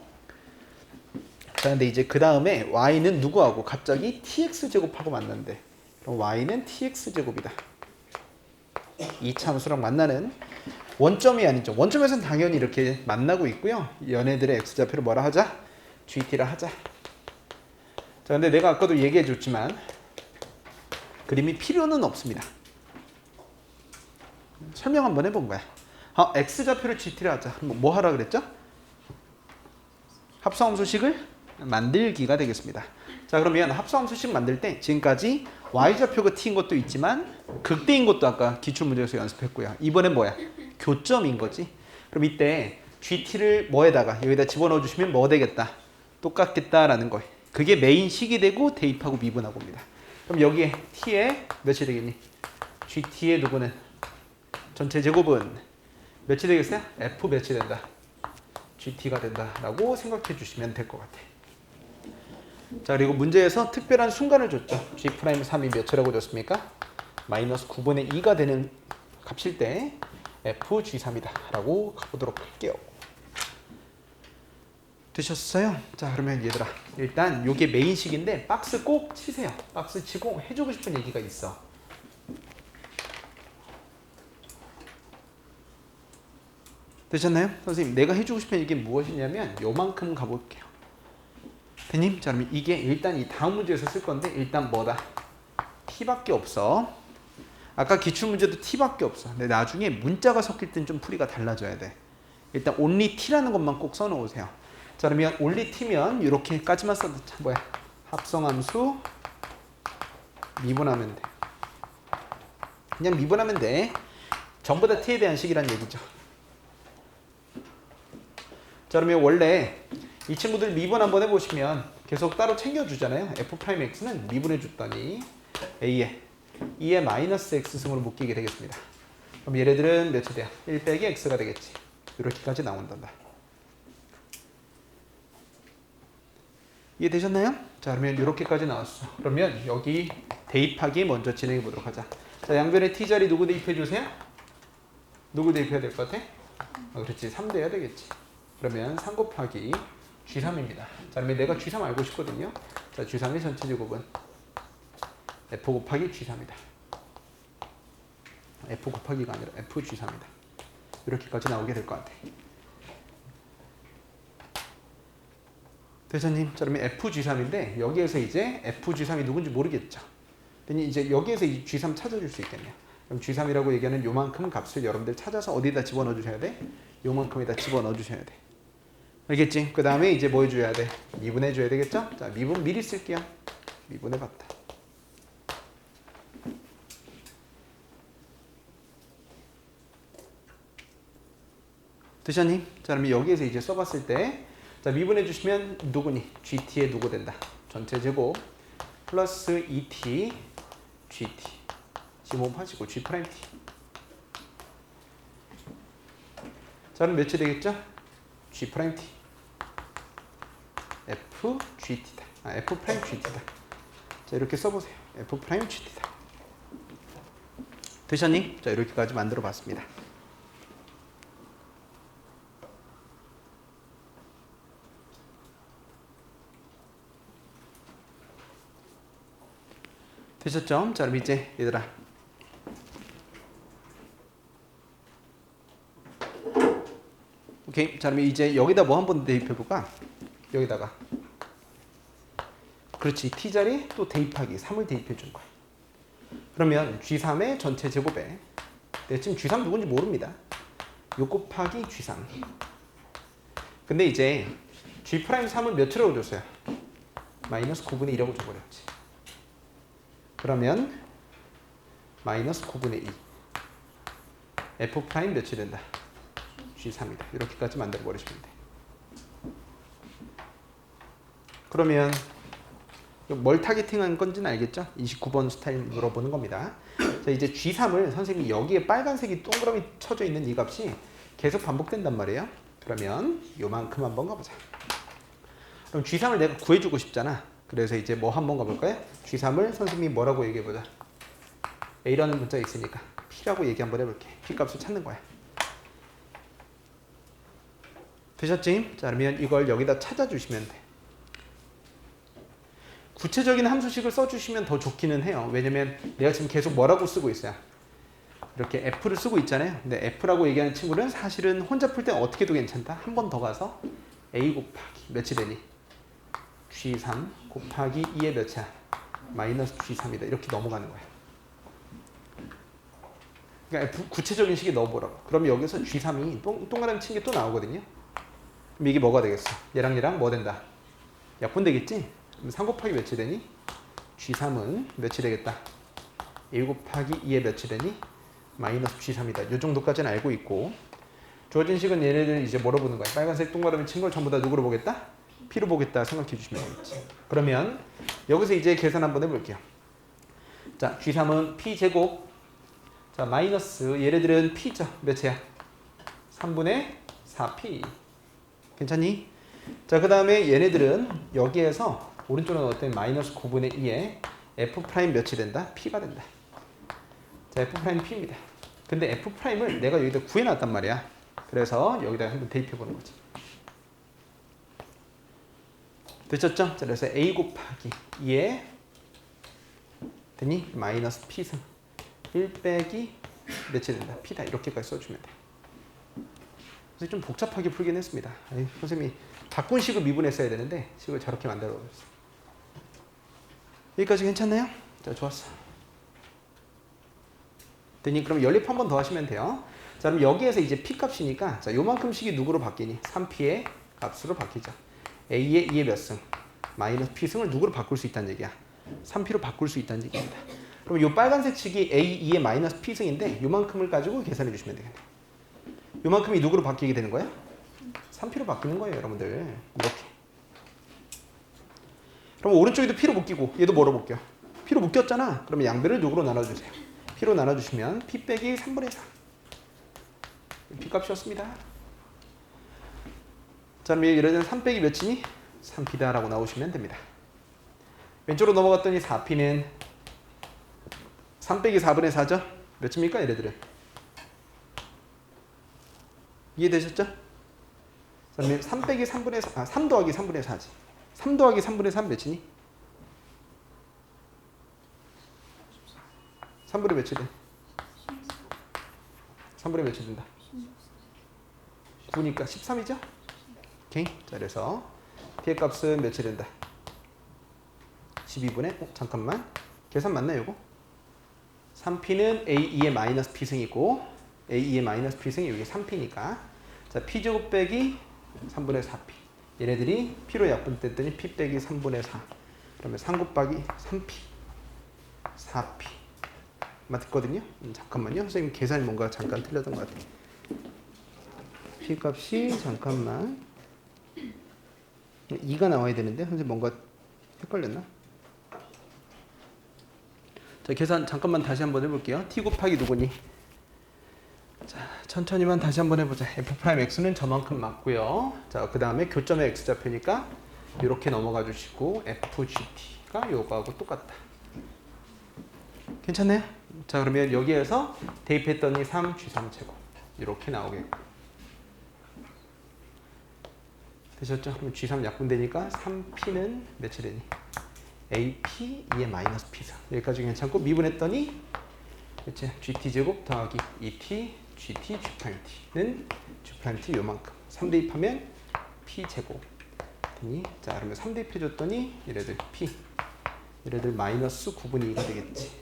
자, 근데 이제 그 다음에 y는 누구하고 갑자기 tx제곱하고 만난대. 그럼 y는 tx제곱이다. 이 참수랑 만나는 원점이 아니죠. 원점에서는 당연히 이렇게 만나고 있고요. 얘네들의 x좌표를 뭐라 하자? gt라 하자. 자, 근데 내가 아까도 얘기해 줬지만 그림이 필요는 없습니다. 설명 한번 해본 거야. x좌표를 gt라 하자. 뭐 하라 그랬죠? 합성함수식을 만들기가 되겠습니다. 자, 그러면 합성함수식 만들 때 지금까지 y좌표가 t인 것도 있지만 극대인 것도 아까 기출문제에서 연습했고요. 이번엔 뭐야? 교점인 거지. 그럼 이때 gt를 뭐에다가 여기다 집어넣어 주시면 뭐 되겠다? 똑같겠다라는 거예요. 그게 메인 식이 되고 대입하고 미분하고 옵니다. 그럼 여기에 t에 몇이 되겠니? gt의 누구는 전체 제곱은 몇이 되겠어요? f 몇이 된다? gt가 된다라고 생각해 주시면 될 것 같아요. 자, 그리고 문제에서 특별한 순간을 줬죠. G'3이 몇이라고 줬습니까? 마이너스 9분의 2가 되는 값일 때 FG3이다 라고 가보도록 할게요. 되셨어요? 자, 그러면 얘들아, 일단 요게 메인식인데 박스 꼭 치세요. 박스 치고 해주고 싶은 얘기가 있어. 되셨나요? 선생님, 내가 해주고 싶은 얘기는 무엇이냐면 요만큼 가볼게요. 대님, 자, 그러면 이게 일단 이 다음 문제에서 쓸 건데 일단 뭐다? t밖에 없어. 아까 기출문제도 t밖에 없어. 근데 나중에 문자가 섞일 땐 좀 풀이가 달라져야 돼. 일단 only t라는 것만 꼭 써놓으세요. 자, 그러면 only t면 이렇게까지만 써도 뭐야? 합성함수 미분하면 돼. 그냥 미분하면 돼. 전부 다 t에 대한 식이란 얘기죠. 자, 그러면 원래 이 친구들 미분 한번 해보시면 계속 따로 챙겨주잖아요. f'x는 미분해줬더니 a에 2의 마이너스 x승으로 묶이게 되겠습니다. 그럼 얘네들은 몇이 돼요? 1 빼기 x가 되겠지. 이렇게까지 나온단다. 이해되셨나요? 자, 그러면 이렇게까지 나왔어. 그러면 여기 대입하기 먼저 진행해 보도록 하자. 자, 양변에 t자리 누구 대입해 주세요? 누구 대입해야 될 것 같아? 그렇지, 3 돼야 되겠지. 그러면 3 곱하기 G3입니다. 자, 그러면 내가 G3 알고 싶거든요. 자, G3의 전체 제곱은 F 곱하기 G3이다. F 곱하기가 아니라 FG3이다. 이렇게까지 나오게 될 것 같아. 대사님, 자, 그러면 FG3인데 여기에서 이제 FG3이 누군지 모르겠죠. 그러니 이제 여기에서 이 G3 찾아줄 수 있겠네요. 그럼 G3이라고 얘기하는 요만큼 값을 여러분들 찾아서 어디다 집어넣어 주셔야 돼? 요만큼에다 집어넣어 주셔야 돼. 알겠지? 그 다음에 이제 뭐 해줘야 돼? 미분해 줘야 되겠죠? 자, 미분 미리 쓸게요. 미분해 봤다. 드셨니? 자, 그러면 여기에서 이제 써봤을 때, 자, 미분해 주시면 누구니? GT에 누구 된다? 전체 제곱 플러스 2T GT G곱하시고 G 프라임 T. 자, 그럼 몇이 되겠죠? G 프라임 T F GT다. F 프라임 GT다. 자, 이렇게 써보세요. F 프라임 GT다. 되셨니? 자, 이렇게까지 만들어 봤습니다. 되셨죠? 자, 그럼 이제 얘들아, 오케이. 자, 그러면 이제 여기다 뭐 한번 대입해볼까? 여기다가, 그렇지, t자리 또 대입하기 3을 대입해준 거야. 그러면 G3의 전체 제곱에, 내가 지금 G3 누군지 모릅니다. 요 곱하기 G3. 근데 이제 G'3을 몇으로 줬어요? 마이너스 9분의 1이라고 줘버렸지. 그러면 마이너스 9분의 2 F' 몇이 된다? G3이다. 이렇게까지 만들어 버리시면 돼. 그러면 뭘 타겟팅한 건지는 알겠죠? 29번 스타일 물어보는 겁니다. 자, 이제 G3을 선생님이 여기에 빨간색이 동그라미 쳐져 있는 이 값이 계속 반복된단 말이에요. 그러면 요만큼 한번 가보자. 그럼 G3을 내가 구해주고 싶잖아. 그래서 이제 뭐 한번 가볼까요? G3을 선생님이 뭐라고 얘기해보자. A라는 문자가 있으니까 P라고 얘기 한번 해볼게. P 값을 찾는 거야. 되셨지? 자, 그러면 이걸 여기다 찾아주시면 돼. 구체적인 함수식을 써주시면 더 좋기는 해요. 왜냐면 내가 지금 계속 뭐라고 쓰고 있어요? 이렇게 F를 쓰고 있잖아요. 근데 F라고 얘기하는 친구는 사실은 혼자 풀 때 어떻게 해도 괜찮다. 한 번 더 가서 A 곱하기 몇이 되니? G3 곱하기 2의 몇이야? 마이너스 G3이다. 이렇게 넘어가는 거야. 그러니까 F 구체적인 식에 넣어보라고. 그럼 여기서 G3이 동그라미 친 게 또 나오거든요. 그럼 이게 뭐가 되겠어? 얘랑 뭐 된다? 약분 되겠지? 그럼 3 곱하기 몇이 되니? G3은 몇이 되겠다? 1 곱하기 2의 몇이 되니? 마이너스 G3이다. 이 정도까지는 알고 있고, 주어진 식은 얘네들 이제 뭐로 보는 거야? 빨간색 동그라미 친 걸 전부 다 누구로 보겠다? P로 보겠다 생각해 주시면 되겠지. 그러면 여기서 이제 계산 한번 해볼게요. 자, G3은 P 제곱, 자, 마이너스 얘네들은 P죠. 몇이야? 3분의 4P. 괜찮니? 자, 그 다음에 얘네들은 여기에서 오른쪽으로 넣었더니 마이너스 9분의 2에 F' 몇이 된다? P가 된다. 자, F' P입니다. 근데 F'을 내가 여기다 구해놨단 말이야. 그래서 여기다 한번 대입해보는 거지. 되셨죠? 자, 그래서 A 곱하기 2에 됐니? 마이너스 P승 1 빼기 몇이 된다? P다. 이렇게까지 써주면 돼. 그래서 좀 복잡하게 풀긴 했습니다. 아니, 선생님이 바꾼 식을 미분했어야 되는데 식을 저렇게 만들어버렸어. 여기까지 괜찮나요? 자, 좋았어. 됐니? 그럼 연립 한 번 더 하시면 돼요. 자, 그럼 여기에서 이제 P 값이니까 자, 요만큼씩이 누구로 바뀌니? 3P의 값으로 바뀌죠. A의 2의 몇 승? 마이너스 P승을 누구로 바꿀 수 있다는 얘기야? 3P로 바꿀 수 있다는 얘기입니다. 그럼 요 빨간색 식이 A 2의 마이너스 P승인데 요만큼을 가지고 계산해 주시면 되겠네. 요만큼이 누구로 바뀌게 되는 거야? 3P로 바뀌는 거예요, 여러분들. 이렇게. 그럼 오른쪽에도 P로 묶이고 얘도 뭐로 묶여? P로 묶였잖아. 그러면 양배를 누구로 나눠주세요? P로 나눠주시면 P 빼기 3분의 4. P 값이었습니다. 자, 그럼 예를 들면 3 빼기 몇이니? 3P다라고 나오시면 됩니다. 왼쪽으로 넘어갔더니 4P는 3 빼기 4분의 4죠? 몇입니까? 얘네들은. 이해되셨죠? 자, 그러면 3 빼기 3분의 4, 3 더하기 3분의 4지. 3 더하기 3분의 3 몇이니? 3분의 몇이 돼? 3분의 몇이 된다? 9니까 13이죠? 오케이. 자, 그래서 P의 값은 몇이 된다? 12분의, 잠깐만. 계산 맞나요, 이거? 3P는 A2의 마이너스 P승이고, A2의 마이너스 P승이 여기 3P니까. 자, P제곱 빼기 3분의 4P. 얘네들이 P로 약분됐더니 P 빼기 3분의 4. 그러면 3 곱하기 3P. 4P. 맞거든요? 잠깐만요. 선생님 계산이 뭔가 잠깐 틀렸던 것 같아요. P 값이 잠깐만 2가 나와야 되는데 선생님 뭔가 헷갈렸나? 자, 계산 잠깐만 다시 한번 해볼게요. T 곱하기 누구니? 자, 천천히만 다시 한번 해보자. F'X는 저만큼 맞고요. 자, 그 다음에 교점의 X좌표니까 이렇게 넘어가 주시고 FGT가 요거하고 똑같다. 괜찮나요? 자, 그러면 여기에서 대입했더니 3G3제곱 이렇게 나오겠고 되셨죠? 그럼 G3 약분되니까 3P는 몇이 되니? AP 2의 마이너스 P승 여기까지 괜찮고 미분했더니 그치? GT제곱 더하기 2T GT G'T는 G'T 요만큼 3 대입하면 P제곱 되니? 자, 그러면 3 대입해줬더니 얘네들 P 얘네들 마이너스 9분의 2가 되겠지.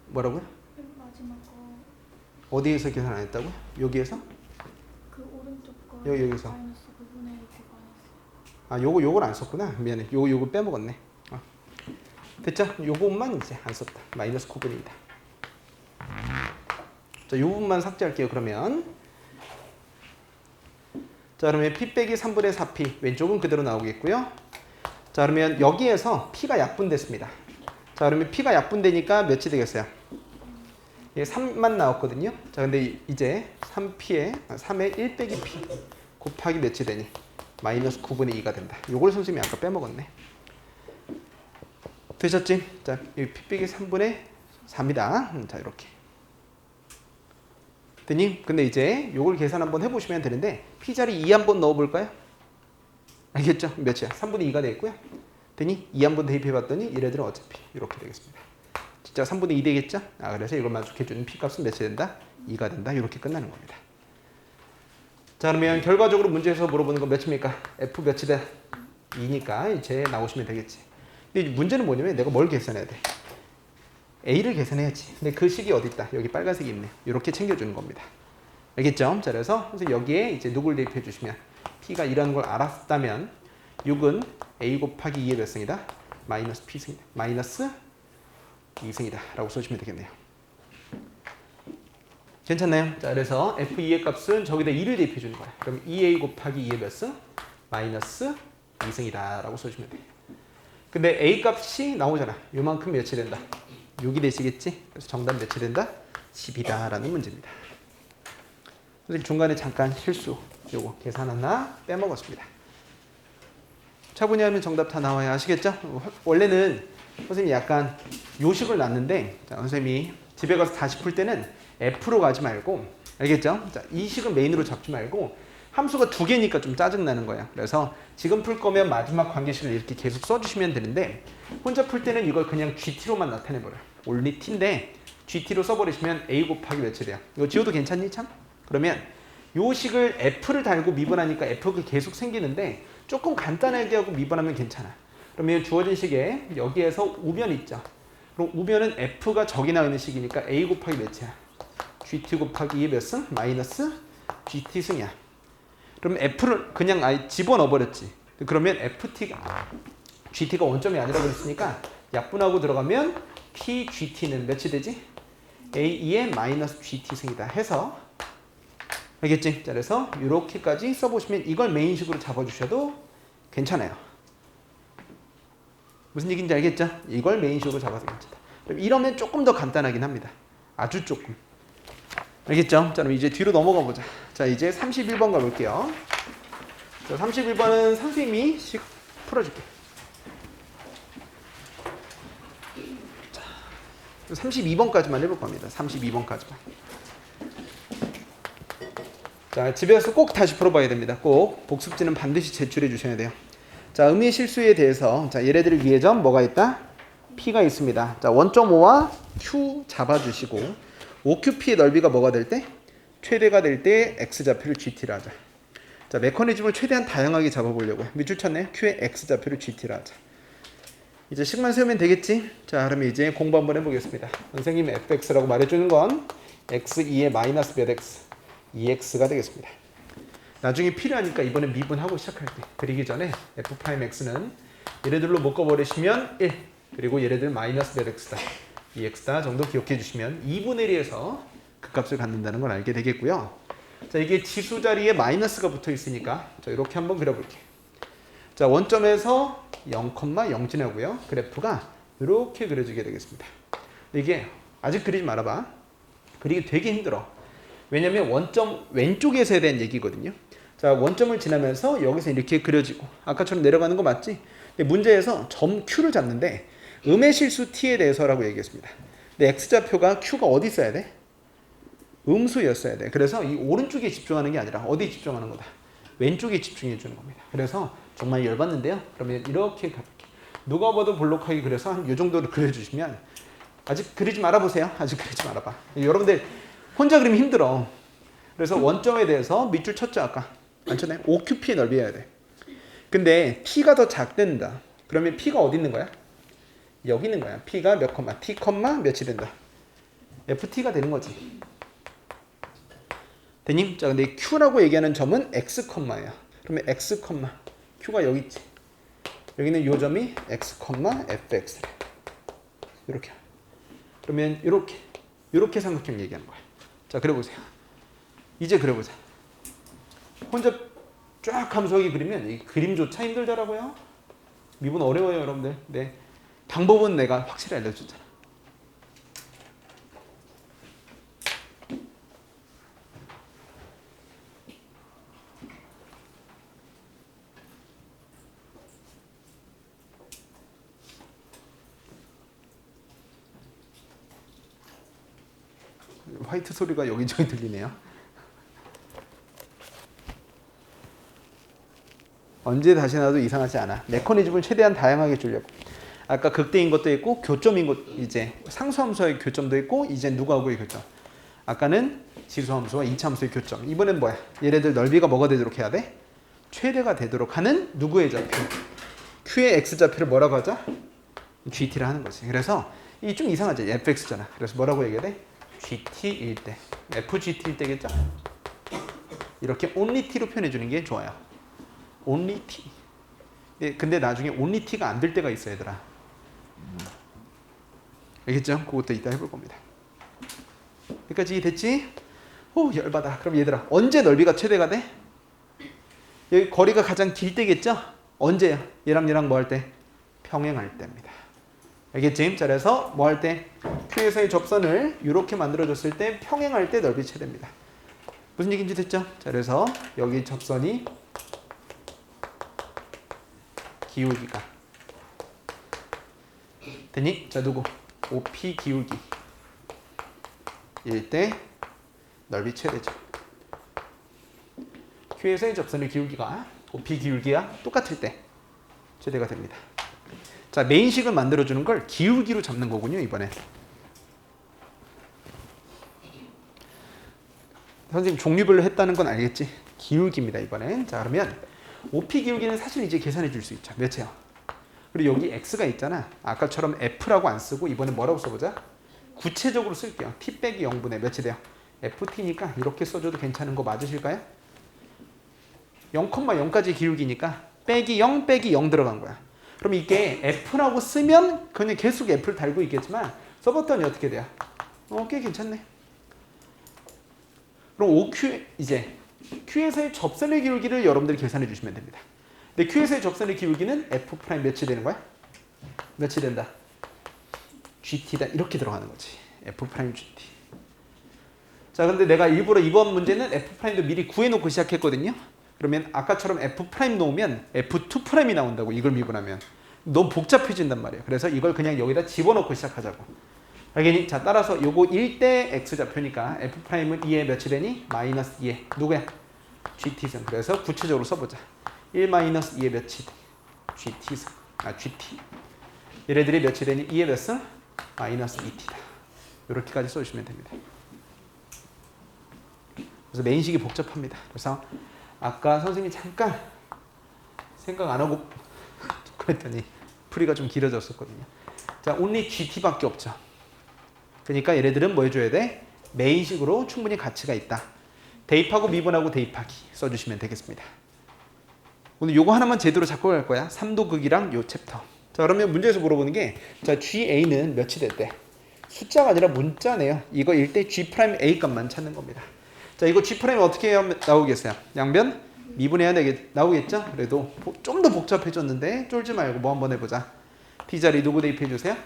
뭐라고요? 마지막 거 어디에서 계산 안 했다고요? 여기에서? 그 오른쪽 거 여기서. 마이너스 9분의 1 교환했어요. 아, 요걸 안 썼구나. 미안해. 요거 빼먹었네. 됐죠? 요것만 이제 안 썼다. 마이너스 9분의 2다. 자, 요 부분만 삭제할게요. 그러면 자, 그러면 P 빼기 3분의 4P 왼쪽은 그대로 나오겠고요. 자, 그러면 여기에서 P가 약분됐습니다. 자, 그러면 P가 약분되니까 몇이 되겠어요? 예, 3만 나왔거든요. 자, 근데 이제 3의 1 빼기 P 곱하기 몇이 되니? 마이너스 9분의 2가 된다. 요걸 선생님이 아까 빼먹었네. 되셨지? 자, 이 P 빼기 3분의 4입니다. 자, 이렇게. 됐니? 근데 이제 요걸 계산 한번 해보시면 되는데 P 자리 2 한번 넣어볼까요? 알겠죠? 몇이야? 3분의 2가 되겠고요. 됐니? 2 한번 대입해봤더니 얘네들은 어차피 이렇게 되겠습니다. 진짜 3분의 2 되겠죠? 아, 그래서 이걸 만족해주는 P 값은 몇이 된다? 2가 된다. 이렇게 끝나는 겁니다. 자, 그러면 결과적으로 문제에서 물어보는 건 몇입니까? F 몇이 돼? 2니까 이제 나오시면 되겠지. 근데 문제는 뭐냐면 내가 뭘 계산해야 돼? A를 계산해야지. 근데 그 식이 어디 있다? 여기 빨간색이 있네. 이렇게 챙겨주는 겁니다. 알겠죠? 자, 그래서 여기에 이제 누굴 대입해 주시면 P가 이라는 걸 알았다면 6은 A 곱하기 2의 몇 승이다? 마이너스 P승이다. 마이너스 2승이다. 라고 써주시면 되겠네요. 괜찮나요? 자, 그래서 F2의 값은 저기다 2를 대입해 주는 거야. 그럼 2A 곱하기 2의 몇 승? 마이너스 2승이다. 라고 써주시면 돼요. 근데 A 값이 나오잖아. 요만큼 몇이 된다? 6이 되시겠지? 그래서 정답 몇이 된다? 10이다. 라는 문제입니다. 선생님 중간에 잠깐 실수. 요거 계산 하나 빼먹었습니다. 차분히 하면 정답 다 나와야 아시겠죠? 원래는 선생님이 약간 요식을 놨는데 자, 선생님이 집에 가서 다시 풀 때는 F로 가지 말고 알겠죠? 자, 이 식은 메인으로 잡지 말고 함수가 두 개니까 좀 짜증나는 거야. 그래서 지금 풀 거면 마지막 관계식을 이렇게 계속 써주시면 되는데 혼자 풀 때는 이걸 그냥 GT로만 나타내버려요. only t인데 GT로 써버리시면 A 곱하기 몇이 돼요? 이거 지워도 괜찮니 참? 그러면 요 식을 F를 달고 미분하니까 F가 계속 생기는데 조금 간단하게 하고 미분하면 괜찮아. 그러면 주어진 식에 여기에서 우변 있죠. 그럼 우변은 F가 적이 나오는 식이니까 A 곱하기 몇이야? GT 곱하기 2의 몇 승? 마이너스 GT 승이야. 그럼 F를 그냥 아예 집어넣어 버렸지. 그러면 GT가 원점이 아니라 그랬으니까 약분하고 들어가면 PGT는 몇이 되지? A2의 마이너스 GT 승이다 해서 알겠지? 자, 그래서 이렇게까지 써보시면 이걸 메인식으로 잡아주셔도 괜찮아요. 무슨 얘기인지 알겠죠? 이걸 메인식으로 잡아서 괜찮다. 그럼 이러면 조금 더 간단하긴 합니다. 아주 조금. 알겠죠? 자, 그럼 이제 뒤로 넘어가 보자. 자, 이제 31번 가볼게요. 자, 31번은 선생님이 식 풀어줄게. 자, 32번까지만 해볼 겁니다. 32번까지만. 자, 집에 가서 꼭 다시 풀어봐야 됩니다. 꼭 복습지는 반드시 제출해 주셔야 돼요. 자, 의미의 실수에 대해서 자, 얘네들을 위해 점 뭐가 있다? P가 있습니다. 자, 1.5와 Q 잡아주시고 OQP의 넓이가 뭐가 될 때? 최대가 될 때 X좌표를 GT라 하자. 자, 메커니즘을 최대한 다양하게 잡아보려고 밑줄 쳤네. Q의 X좌표를 GT라 하자. 이제 식만 세우면 되겠지? 자, 그러면 이제 공부 한번 해보겠습니다. 선생님 fx라고 말해주는 건 x2의 마이너스 몇 x? 2x가 되겠습니다. 나중에 필요하니까 이번에 미분하고 시작할 때 그리기 전에 f'x는 얘네들로 묶어버리시면 1 그리고 얘네들 마이너스 몇 x다 2x다 정도 기억해 주시면 2분의 1에서 그 값을 갖는다는 걸 알게 되겠고요. 자, 이게 지수 자리에 마이너스가 붙어 있으니까 자, 이렇게 한번 그려볼게요. 자, 원점에서 0,0 지나고요. 그래프가 이렇게 그려지게 되겠습니다. 이게 아직 그리지 말아봐. 그리기 되게 힘들어. 왜냐면 원점 왼쪽에서 해야 되는 얘기거든요. 자, 원점을 지나면서 여기서 이렇게 그려지고 아까처럼 내려가는 거 맞지? 근데 문제에서 점 Q를 잡는데 음의 실수 T에 대해서라고 얘기했습니다. 근데 X좌표가 Q가 어디 있어야 돼? 음수였어야 돼. 그래서 이 오른쪽에 집중하는 게 아니라 어디에 집중하는 거다? 왼쪽에 집중해 주는 겁니다. 그래서 정말 열받는데요. 그러면 이렇게 가볼게요. 누가 봐도 볼록하게 그려서 한 이 정도로 그려주시면 아직 그리지 말아보세요. 아직 그리지 말아봐. 여러분들 혼자 그리면 힘들어. 그래서 원점에 대해서 밑줄 쳤죠 아까. 안 쳤나요? OQP의 넓이여야 돼. 근데 P가 더 작된다. 그러면 P가 어디 있는 거야? 여기 있는 거야. P가 몇 컴마? T 컴마 몇이 된다. FT가 되는 거지. 되님? 자, 근데 Q라고 얘기하는 점은 X 컴마예요. 그러면 X 컴마 Q가 여기 있지. 여기는 요 점이 X 컴마 FX래. 이렇게. 그러면 이렇게 삼각형 얘기하는 거야. 자, 그려보세요. 이제 그려보자. 혼자 쫙 하면서 여기 그리면 이 그림조차 힘들더라고요. 미분 어려워요, 여러분들. 네. 방법은 내가 확실히 알려줬잖아. 화이트 소리가 여기저기 들리네요. 언제 다시 나도 이상하지 않아. 메커니즘을 최대한 다양하게 주려고. 아까 극대인 것도 있고 교점인 것 이제 상수함수의 교점도 있고 이제 누구하고의 교점. 아까는 지수함수와 이차함수의 교점. 이번엔 뭐야? 얘네들 넓이가 뭐가 되도록 해야 돼? 최대가 되도록 하는 누구의 좌표? Q의 X좌표를 뭐라고 하자? GT를 하는 거지. 그래서 이 좀 이상하지? fx잖아. 그래서 뭐라고 얘기해야 돼? GT일 때. FGT일 때겠죠? 이렇게 only t로 표현해 주는 게 좋아요. only t. 근데 나중에 only t가 안 될 때가 있어 얘들아. 알겠죠? 그것도 이따 해볼 겁니다. 여기까지 됐지? 오, 열받아. 그럼 얘들아 언제 넓이가 최대가 돼? 여기 거리가 가장 길 때겠죠? 언제야? 얘랑 뭐 할 때? 평행할 때입니다. 알겠지? 자, 그래서 뭐 할 때? Q에서의 접선을 이렇게 만들어줬을 때 평행할 때 넓이 최대입니다. 무슨 얘기인지 됐죠? 자, 그래서 여기 접선이 기울기가 됐니? 자 누구? OP 기울기 일 때 넓이 최대죠. Q에서의 접선의 기울기가 OP 기울기와 똑같을 때 최대가 됩니다. 자 메인식을 만들어주는 걸 기울기로 잡는 거군요. 이번에 선생님 종류별로 했다는 건 알겠지? 기울기입니다. 이번엔. 자 그러면 OP 기울기는 사실 이제 계산해 줄 수 있죠. 몇이에요? 그리고 여기 X가 있잖아. 아까처럼 F라고 안 쓰고 이번에 뭐라고 써보자? 구체적으로 쓸게요. T 빼기 0분의 몇이 돼요? FT니까 이렇게 써줘도 괜찮은 거 맞으실까요? 0,0까지 기울기니까 빼기 0 빼기 0 들어간 거야. 그럼 이게 F라고 쓰면 그냥 계속 F를 달고 있겠지만 써봤더니 어떻게 돼요? 꽤 괜찮네. 그럼 OQ 이제 Q에서의 접선의 기울기를 여러분들이 계산해 주시면 됩니다. 근데 Q에서의 접선의 기울기는 F' 몇이 되는 거야? 몇이 된다? GT다. 이렇게 들어가는 거지. F' GT. 자, 근데 내가 일부러 이번 문제는 F'도 미리 구해놓고 시작했거든요. 그러면 아까처럼 F' 놓으면 F2'이 나온다고. 이걸 미분하면. 너무 복잡해진단 말이에요. 그래서 이걸 그냥 여기다 집어넣고 시작하자고. 알겠니? 자, 따라서 요거 1대 X 좌표니까 F'은 2에 몇이 되니? 마이너스 2에. 누구야? GT선. 그래서 구체적으로 써보자. 1 마이너스 2에 몇이 돼? GT선. GT. 얘네들이 몇이 되니? 2에 몇 선? 마이너스 2T다. 이렇게까지 써주시면 됩니다. 그래서 메인식이 복잡합니다. 그래서 아까 선생님이 잠깐 생각 안 하고 그랬더니 풀이가 좀 길어졌었거든요. 자, only GT밖에 없죠. 그러니까 얘네들은 뭐 해줘야 돼? 메인식으로 충분히 가치가 있다. 대입하고 미분하고 대입하기 써주시면 되겠습니다. 오늘 요거 하나만 제대로 잡고 갈 거야. 3도 극이랑 요 챕터. 자, 그러면 문제에서 물어보는 게, 자, GA는 몇이 됐대? 숫자가 아니라 문자네요. 이거 일 때 G'A 값만 찾는 겁니다. 자, 이거 G' 어떻게 하면 나오겠어요? 양변 미분해야 나오겠죠? 그래도 좀 더 복잡해졌는데 쫄지 말고 뭐 한번 해보자. T자리 누구 대입해 주세요?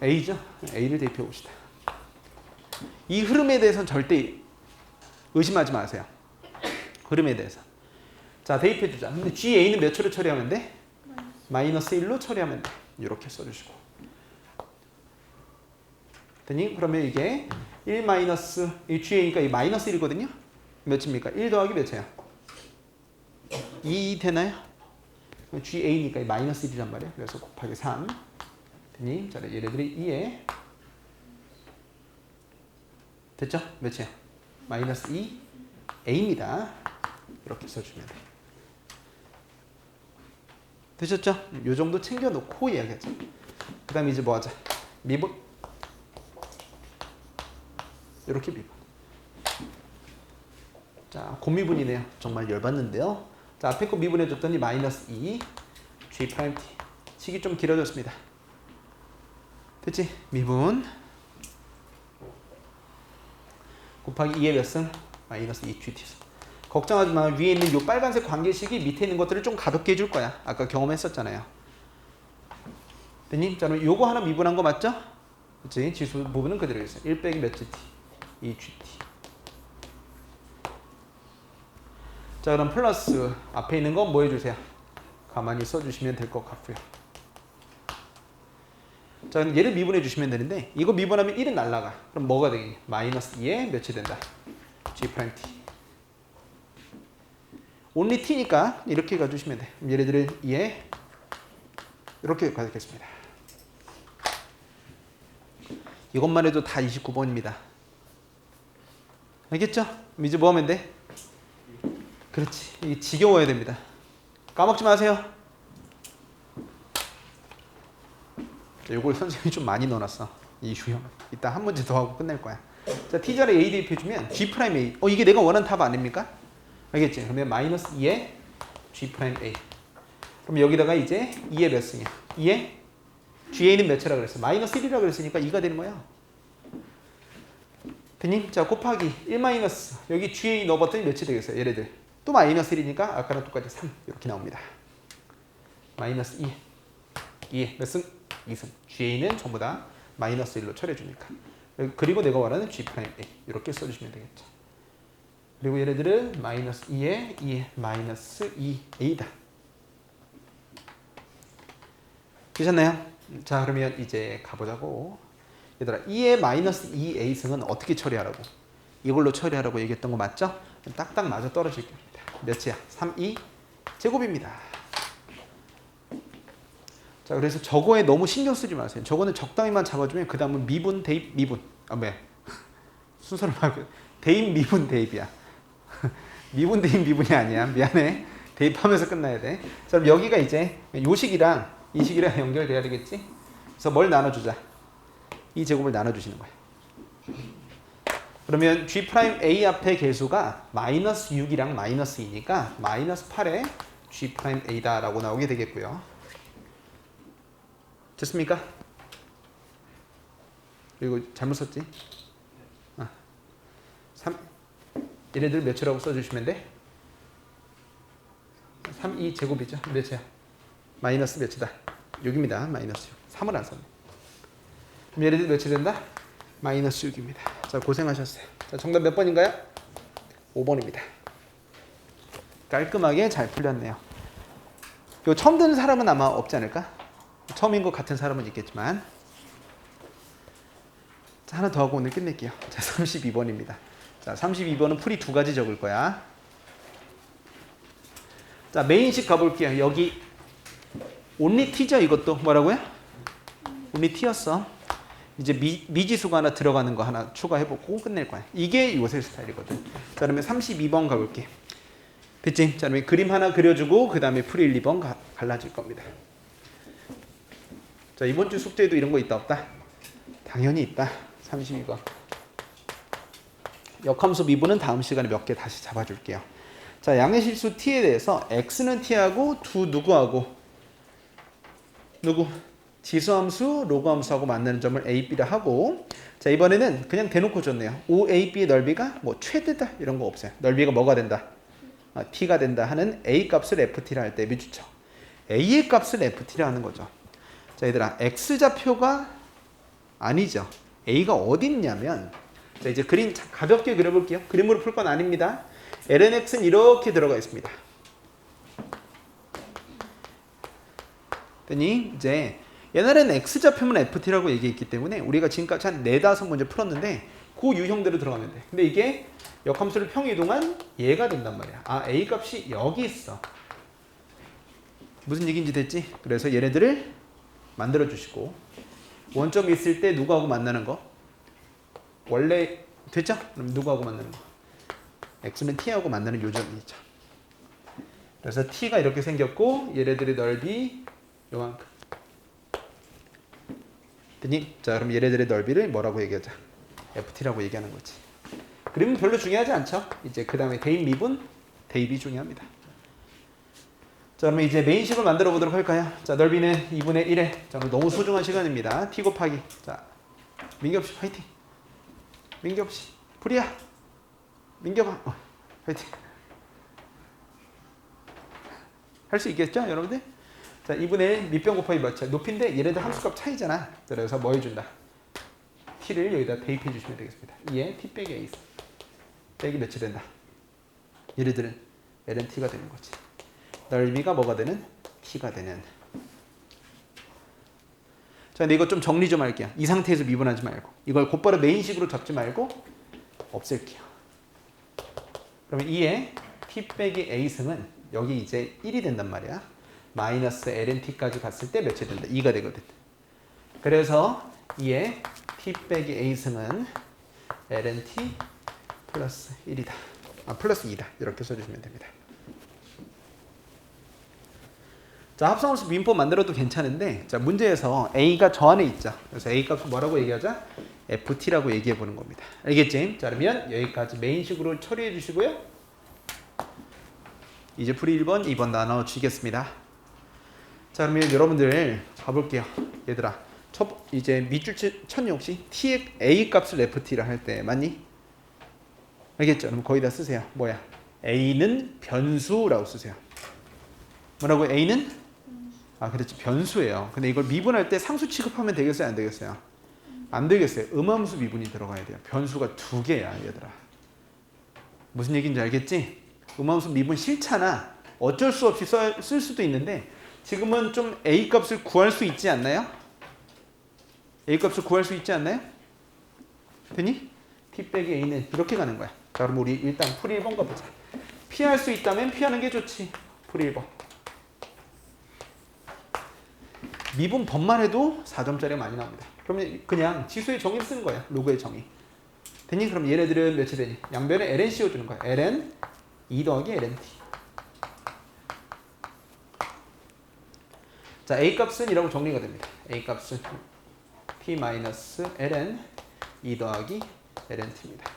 A죠? A를 대입해 봅시다. 이 흐름에 대해서는 절대 의심하지 마세요. 흐름에 대해서. 자, 대입해 주자. 근데 GA는 몇 초로 처리하면 돼? 마이너스 1로 처리하면 돼. 이렇게 써주시고. 됐니? 그러면 이게 1 마이너스, 이 GA니까 이 마이너스 1이거든요? 몇입니까? 1 더하기 몇이에요? 2 되나요? GA니까 이 마이너스 1이란 말이에요. 그래서 곱하기 3. 됐니? 자, 얘네들이 2에 됐죠? 몇이에요? 마이너스 2 A입니다. 이렇게 써주면 돼. 되셨죠? 요 정도 챙겨놓고 이야기하자. 그 다음에 이제 뭐 하자? 미분. 이렇게 미분. 자, 곱미분이네요. 정말 열받는데요. 자, 앞에 거 미분해줬더니 마이너스 2 G'T. 식이 좀 길어졌습니다. 됐지? 미분. 곱하기 2의 몇 승? 마이너스 2GT. 걱정하지 마. 위에 있는 이 빨간색 관계식이 밑에 있는 것들을 좀 가볍게 해줄 거야. 아까 경험했었잖아요. 됐니? 자, 그럼 요거 하나 미분한 거 맞죠? 그치? 지수 부분은 그대로 있어요. 1 빼기 몇 GT? 2GT. 자, 그럼 플러스 앞에 있는 거 뭐 해주세요? 가만히 써주시면 될 것 같고요. 자, 얘를 미분해 주시면 되는데 이거 미분하면 1은 날라가. 그럼 뭐가 되겠니? 마이너스 2에 몇이 된다? G''T. only T니까 이렇게 가주시면 돼. 그럼 얘네들을 2에 이렇게 가겠습니다. 이것만 해도 다 29번입니다. 알겠죠? 그럼 이제 뭐 하면 돼? 그렇지. 이게 지겨워야 됩니다. 까먹지 마세요. 이걸 선생님이 좀 많이 넣어놨어. 이 유형. 이따 한 문제 더 하고 끝낼 거야. 자, T자리 A 대입해주면 G''A. 이게 내가 원하는 답 아닙니까? 알겠지? 그러면 마이너스 2에 G''A. 그럼 여기다가 이제 2에 몇 승이야? 2에 GA는 몇이라 그랬어? 마이너스 1이라 그랬으니까 2가 되는 거야. 됐니? 자, 곱하기 1 마이너스. 여기 GA 넣어봤더니 몇이 되겠어요? 얘네들. 또 마이너스 1이니까 아까랑 똑같이 3. 이렇게 나옵니다. 마이너스 2. 2에 몇 승? 2승. GA는 전부 다 마이너스 1로 처리해주니까. 그리고 내가 원하는 G''A. 이렇게 써주시면 되겠죠. 그리고 얘네들은 마이너스 2에 마이너스 2A다. 되셨나요? 자, 그러면 이제 가보자고. 얘들아, 2의 마이너스 2a승은 어떻게 처리하라고? 이걸로 처리하라고 얘기했던 거 맞죠? 딱딱 맞아 떨어질 겁니다. 몇이야? 3이 제곱입니다. 자, 그래서 저거에 너무 신경 쓰지 마세요. 저거는 적당히만 잡아주면 그 다음은 미분, 대입, 미분. 순서를 말고 대입, 미분, 대입이야. 미분, 대입, 미분이 아니야. 미안해. 대입하면서 끝나야 돼. 자, 그럼 여기가 이제 요 식이랑 이 식이랑 연결돼야 되겠지? 그래서 뭘 나눠주자. 이 제곱을 나눠주시는 거야. 그러면 G'A 앞에 개수가 마이너스 6이랑 마이너스 2니까 마이너스 8에 G'A다 라고 나오게 되겠고요. 됐습니까? 그리고 잘못 썼지? 얘네들 몇이라고 써주시면 돼? 3이 제곱이죠. 몇이야? 마이너스 몇이다? 6입니다. 마이너스 6. 3을 안 썼네. 그럼 얘네들 몇이 된다? 마이너스 6입니다. 자, 고생하셨어요. 자, 정답 몇 번인가요? 5번입니다. 깔끔하게 잘 풀렸네요. 이거 처음 듣는 사람은 아마 없지 않을까? 처음인 것 같은 사람은 있겠지만. 자, 하나 더 하고 오늘 끝낼게요. 자, 32번입니다. 자, 32번은 풀이 두 가지 적을 거야. 자, 메인식 가볼게요. 여기 only t죠. 이것도 뭐라고요? only t였어. 이제 미지수가 하나 들어가는 거 하나 추가해보고 끝낼 거야. 이게 요새 스타일이거든. 자, 그러면 32번 가볼게. 됐지? 자, 그러면 그림 하나 그려주고 그 다음에 풀이 1, 2번 갈라질 겁니다. 자, 이번 주 숙제에도 이런 거 있다 없다? 당연히 있다. 32번. 역함수 미분은 다음 시간에 몇 개 다시 잡아줄게요. 자, 양의 실수 t에 대해서 x는 t하고 두 누구하고 누구? 지수함수, 로그함수하고 만나는 점을 a, b라 하고, 자, 이번에는 그냥 대놓고 줬네요. OAB의 넓이가 뭐 최대다 이런 거 없어요. 넓이가 뭐가 된다? t가 된다 하는 a 값을 ft라 할 때 미주죠. a의 값을 ft라 하는 거죠. 자, 얘들아, x좌표가 아니죠. a가 어디 있냐면, 자, 이제 그림 가볍게 그려볼게요. 그림으로 풀 건 아닙니다. lnx는 이렇게 들어가 있습니다. 됐니? 이제 옛날에는 x좌표면 ft라고 얘기했기 때문에 우리가 지금까지 한 4-5문제 풀었는데 그 유형대로 들어가면 돼. 근데 이게 역함수를 평이동한 얘가 된단 말이야. 아, a 값이 여기 있어. 무슨 얘기인지 됐지? 그래서 얘네들을 만들어 주시고, 원점이 있을 때 누구하고 만나는 거? 원래 됐죠? 그럼 누구하고 만나는 거? x는 t하고 만나는 요점이죠. 그래서 t가 이렇게 생겼고 얘네들의 넓이 요만큼. 됐니? 자, 그럼 얘네들의 넓이를 뭐라고 얘기하자? ft라고 얘기하는 거지. 그림은 별로 중요하지 않죠? 이제 그 다음에 대입 미분, 대입이 중요합니다. 자, 그러면 이제 메인식을 만들어 보도록 할까요? 자, 넓이는 2분의 1에, 자, 너무 소중한 시간입니다. t 곱하기. 자, 민규없이 화이팅. 민규없이. 불이야. 민규봐. 화이팅. 할 수 있겠죠, 여러분들? 자, 2분의 1 밑변 곱하기 몇이야? 높이인데 얘네들 함수값 차이잖아. 그래서 뭐 해준다? t를 여기다 대입해 주시면 되겠습니다. 2에 t 빼기 a 빼기 몇이 된다? 얘네들은 ln t가 되는 거지. 넓이가 뭐가 되는? t가 되는. 자, 근데 이거 좀 정리 좀 할게요. 이 상태에서 미분하지 말고, 이걸 곧바로 메인식으로 적지 말고 없앨게요. 그러면 2에 t 빼기 a 승은 여기 이제 1이 된단 말이야. 마이너스 ln t까지 갔을 때 몇이 된다? 2가 되거든. 그래서 2에 t 빼기 a 승은 ln t 플러스 1이다. 플러스 2다. 이렇게 써주시면 됩니다. 자, 합성함수 미분법 만들어도 괜찮은데, 자, 문제에서 a가 저 안에 있죠. 그래서 a 값을 뭐라고 얘기하자? ft라고 얘기해 보는 겁니다. 알겠지? 자, 그러면 여기까지 메인식으로 처리해 주시고요. 이제 풀이 1번, 2번 나눠 주시겠습니다. 자, 그러면 여러분들 가볼게요. 얘들아, 이제 밑줄 쳤니 혹시? t의 a 값을 ft라 할 때 맞니? 알겠죠? 그럼 거기다 쓰세요. 뭐야? a는 변수라고 쓰세요. 뭐라고? a는? 그렇지, 변수예요. 근데 이걸 미분할 때 상수 취급하면 되겠어요, 안 되겠어요? 안 되겠어요. 음함수 미분이 들어가야 돼요. 변수가 2개야, 얘들아. 무슨 얘기인지 알겠지? 음함수 미분 싫잖아. 어쩔 수 없이 쓸 수도 있는데 지금은 좀 A 값을 구할 수 있지 않나요? A 값을 구할 수 있지 않나요? 되니? T 빼기 A는 이렇게 가는 거야. 자, 그럼 우리 일단 풀이 1번 가보자. 피할 수 있다면 피하는 게 좋지. 풀이 1번. 미분 법만 해도 4점짜리가 많이 나옵니다. 그러면 그냥 지수의 정의를 쓰는 거야. 로그의 정의. 되니? 그럼 얘네들은 몇이 되니? 양변에 ln 씌워주는 거야. ln 2 더하기 ln t. 자, A 값은 이라고 정리가 됩니다. A 값은 t-ln 2 더하기 ln t입니다.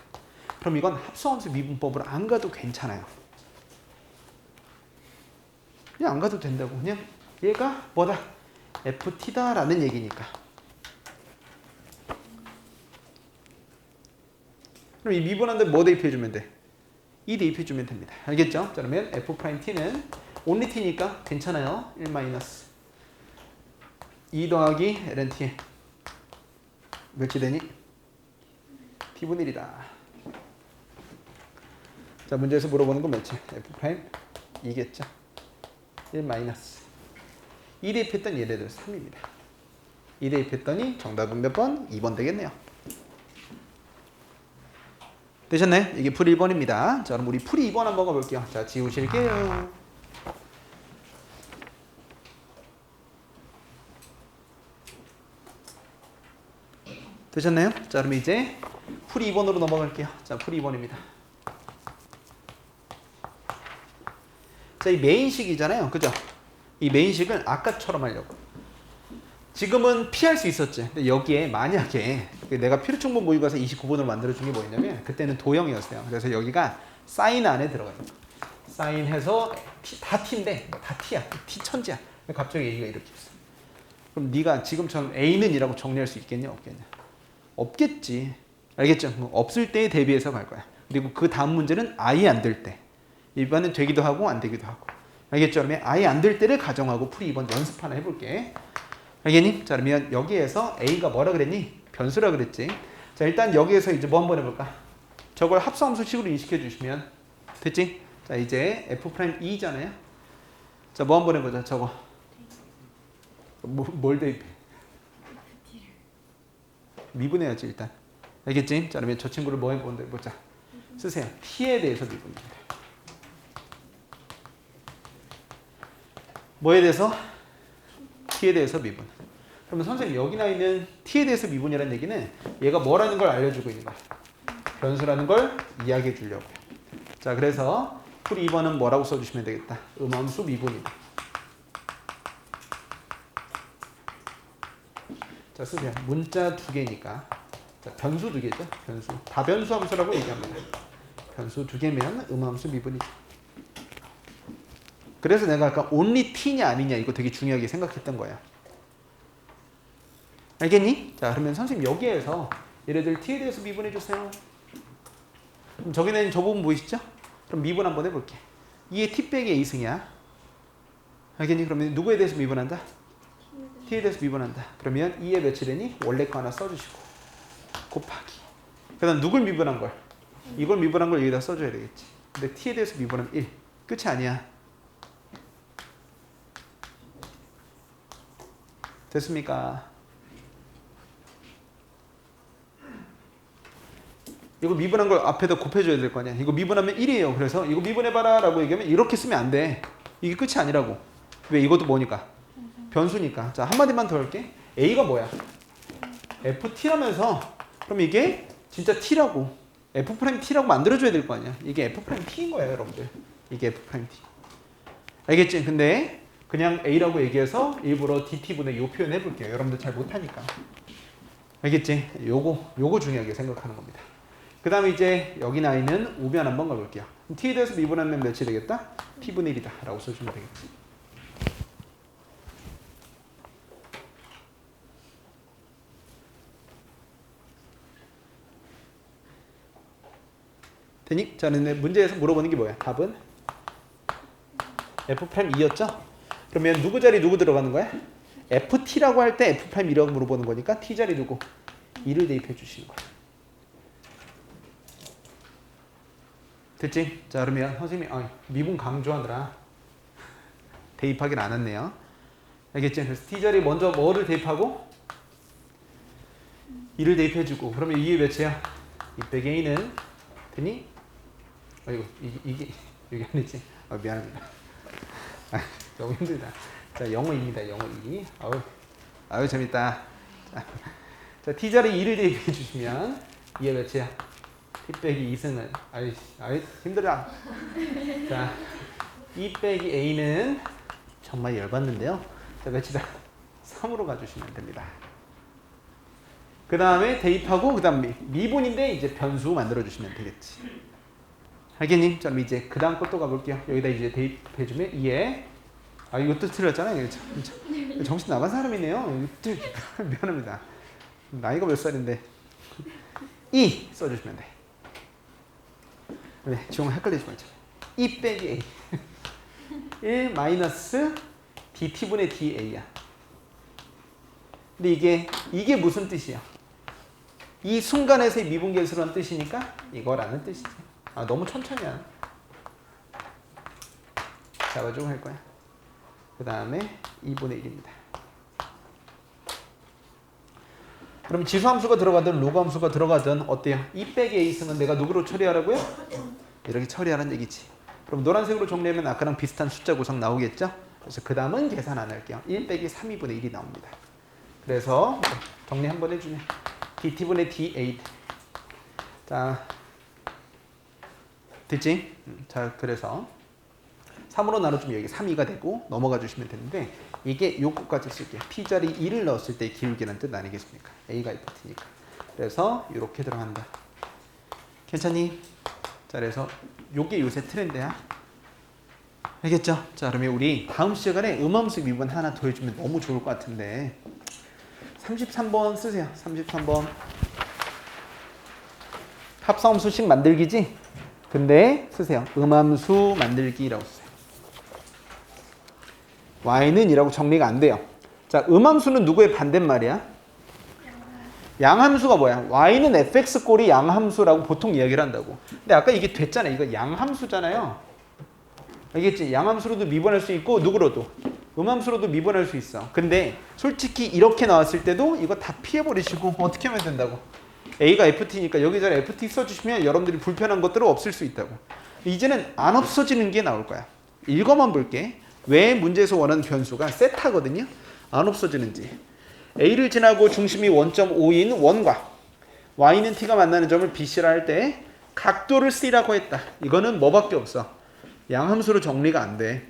그럼 이건 합성함수 미분법으로 안 가도 괜찮아요. 그냥 안 가도 된다고. 그냥 얘가 뭐다? ft다라는 얘기니까. 그럼 이 미분한데 뭐 대입해주면 돼? 2 대입해주면 됩니다. 알겠죠? 자, 그러면 f't는 only t니까 괜찮아요. 1 마이너스 2 더하기 ln t 몇이 되니? t분의 1이다. 자, 문제에서 물어보는 건 몇이? f'2겠죠? 1 마이너스 2 대입했더니 얘네들 3입니다. 2 대입했더니 정답은 몇 번? 2번 되겠네요. 되셨나요? 이게 풀이 1번입니다. 자, 그럼 우리 풀이 2번 한번 가볼게요. 자, 지우실게요. 되셨나요? 자, 그럼 이제 풀이 2번으로 넘어갈게요. 자, 풀이 2번입니다. 자, 이 메인식이잖아요. 그죠? 이 메인식을 아까처럼 하려고. 지금은 피할 수 있었지. 근데 여기에 만약에 내가 필요충분 모의고 가서 29번으로 만들어준 게 뭐였냐면 그때는 도형이었어요. 그래서 여기가 사인 안에 들어가요. 사인해서 다 t인데 다 t야. t 천지야. 갑자기 A가 이렇게 있어. 그럼 네가 지금처럼 A는 이라고 정리할 수 있겠냐 없겠냐? 없겠지. 알겠죠? 없을 때에 대비해서 갈 거야. 그리고 그 다음 문제는 아예 안 될 때. 이번엔 되기도 하고 안 되기도 하고. 알겠죠? 그러면 아예 안 될 때를 가정하고 풀이 2번 연습 하나 해볼게. 알겠니? 자, 그러면 여기에서 A가 뭐라 그랬니? 변수라 그랬지. 자, 일단 여기에서 이제 뭐 한번 해볼까? 저걸 합성함수식으로 인식해 주시면 됐지? 자, 이제 F'2잖아요. 자, 뭐 한번 해보자. 저거. 뭘 대입해? 미분해야지 일단. 알겠지? 자, 그러면 저 친구를 뭐 해보자. 쓰세요. T에 대해서 미분입니다. 뭐에 대해서? T에 대해서 미분. 그러면 선생님 여기 나 있는 T에 대해서 미분이라는 얘기는 얘가 뭐라는 걸 알려주고 있는 거야. 변수라는 걸 이야기해 주려고요. 자, 그래서 풀이 2번은 뭐라고 써주시면 되겠다. 음함수 미분이다. 자, 쓰세요. 문자 2개니까. 자, 변수 2개죠. 변수. 다변수 함수라고 얘기합니다. 변수 2개면 음함수 미분이죠. 그래서 내가 아까 only t냐 아니냐 이거 되게 중요하게 생각했던 거야. 알겠니? 자, 그러면 선생님 여기에서 얘네들 t에 대해서 미분해 주세요. 그럼 저기는 저 부분 보이시죠? 그럼 미분 한번 해볼게. 2의 t 빼기 a승이야. 알겠니? 그러면 누구에 대해서 미분한다? t에 대해서 미분한다. 그러면 2의 몇이 되니? 원래 거 하나 써주시고 곱하기. 그 다음 누굴 미분한 걸? 이걸 미분한 걸 여기다 써줘야 되겠지. 근데 t에 대해서 미분하면 1. 끝이 아니야. 됐습니까? 이거 미분한 걸 앞에다 곱해줘야 될 거 아니야. 이거 미분하면 1이에요. 그래서 이거 미분해봐라 라고 얘기하면 이렇게 쓰면 안 돼. 이게 끝이 아니라고. 왜? 이것도 뭐니까? 변수니까. 자, 한마디만 더 할게. A가 뭐야? FT라면서 그럼 이게 진짜 T라고 F'T라고 만들어줘야 될 거 아니야. 이게 F'T인 거예요, 여러분들. 이게 F'T. 알겠지? 근데 그냥 A라고 얘기해서 일부러 DT분의 요 표현 해볼게요. 여러분들 잘 못하니까. 알겠지? 요거 중요하게 생각하는 겁니다. 그 다음에 이제 여기 나 있는 우변 한번 가볼게요. T에 대해서 미분하면 몇이 되겠다? T분의 1이다 라고 써주면 되겠지. 되니? 자, 근데 문제에서 물어보는 게 뭐야? 답은 F'2였죠? 그러면 누구 자리 누구 들어가는 거야? FT라고 할 때 F'2라고 물어보는 거니까 T 자리 누구? 2를 대입해 주시는 거야. 됐지? 자, 그러면 선생님이 미분 강조하느라 대입하긴 안 했네요. 알겠죠? 그래서 t 자리 먼저 뭐를 대입하고 2를 대입해주고 그러면 2의 몇이야? 2 빼기 a는 되니? 아이고 이게 아니지. 미안합니다. 너무 힘들다. 자, 영어 2입니다. 영어 2. 아유 재밌다. 자, t 자리 2를 대입해 주시면 2의 몇이야? t 빼기 2승은 아이 힘들어. 자, 2 빼기 a는 정말 열받는데요. 자, 몇이다? 3으로 가주시면 됩니다. 그 다음에 대입하고 그 다음 미분인데 이제 변수 만들어 주시면 되겠지. 알겠니? 자, 그럼 이제 그 다음 것도 가볼게요. 여기다 이제 대입해주면 2에 이것도 틀렸잖아요. 정신 나간 사람이네요. 미안합니다. 나이가 몇 살인데 2 써주시면 돼. 네, 지금 헷갈리지 말자. 2 빼기 a 1 마이너스 dt분의 da야. 근데 이게 무슨 뜻이야? 이 순간에서의 미분계수라는 뜻이니까 이거라는 뜻이지. 너무 천천히 하네. 잡아주고 할 거야. 그 다음에 2분의 1입니다. 그럼 지수함수가 들어가든 로그함수가 들어가든 어때요? 2 빼기 a 승은 내가 누구로 처리하라고요? 이렇게 처리하라는 얘기지. 그럼 노란색으로 정리하면 아까랑 비슷한 숫자 구성 나오겠죠? 그래서 그 다음은 계산 안 할게요. 1 빼기 3, 2분의 1이 나옵니다. 그래서 정리 한번 해주네. dt분의 d8. 자, 됐지? 자, 그래서 3으로 나눠주면 여기 3, 2가 되고 넘어가 주시면 되는데 이게 요거까지 쓸게요. p자리 2를 넣었을 때 기울기라는 뜻 아니겠습니까? a가 ft니까. 그래서 이렇게 들어간다. 괜찮니? 자, 그래서 요게 요새 트렌드야. 알겠죠? 자, 그러면 우리 다음 시간에 음함수 미분 하나 더 해주면 너무 좋을 것 같은데 33번 쓰세요. 33번 합성함수식 만들기지? 근데 쓰세요. 음함수 만들기라고 쓰세요. y는 이라고 정리가 안 돼요. 자, 음함수는 누구의 반대말이야? 양함수가 뭐야? y는 fx 꼴이 양함수라고 보통 이야기를 한다고. 근데 아까 이게 됐잖아요. 이거 양함수잖아요. 알겠지? 양함수로도 미분할 수 있고 누구로도? 음함수로도 미분할 수 있어. 근데 솔직히 이렇게 나왔을 때도 이거 다 피해버리시고 어떻게 하면 된다고? a가 ft니까 여기 자리 ft 써주시면 여러분들이 불편한 것들은 없을 수 있다고. 이제는 안 없어지는 게 나올 거야. 읽어만 볼게. 왜 문제에서 원하는 변수가 세타거든요. 안 없어지는지. a를 지나고 중심이 1.5인 원과 y는 t가 만나는 점을 bc라 할 때 각도를 c라고 했다. 이거는 뭐밖에 없어. 양함수로 정리가 안 돼.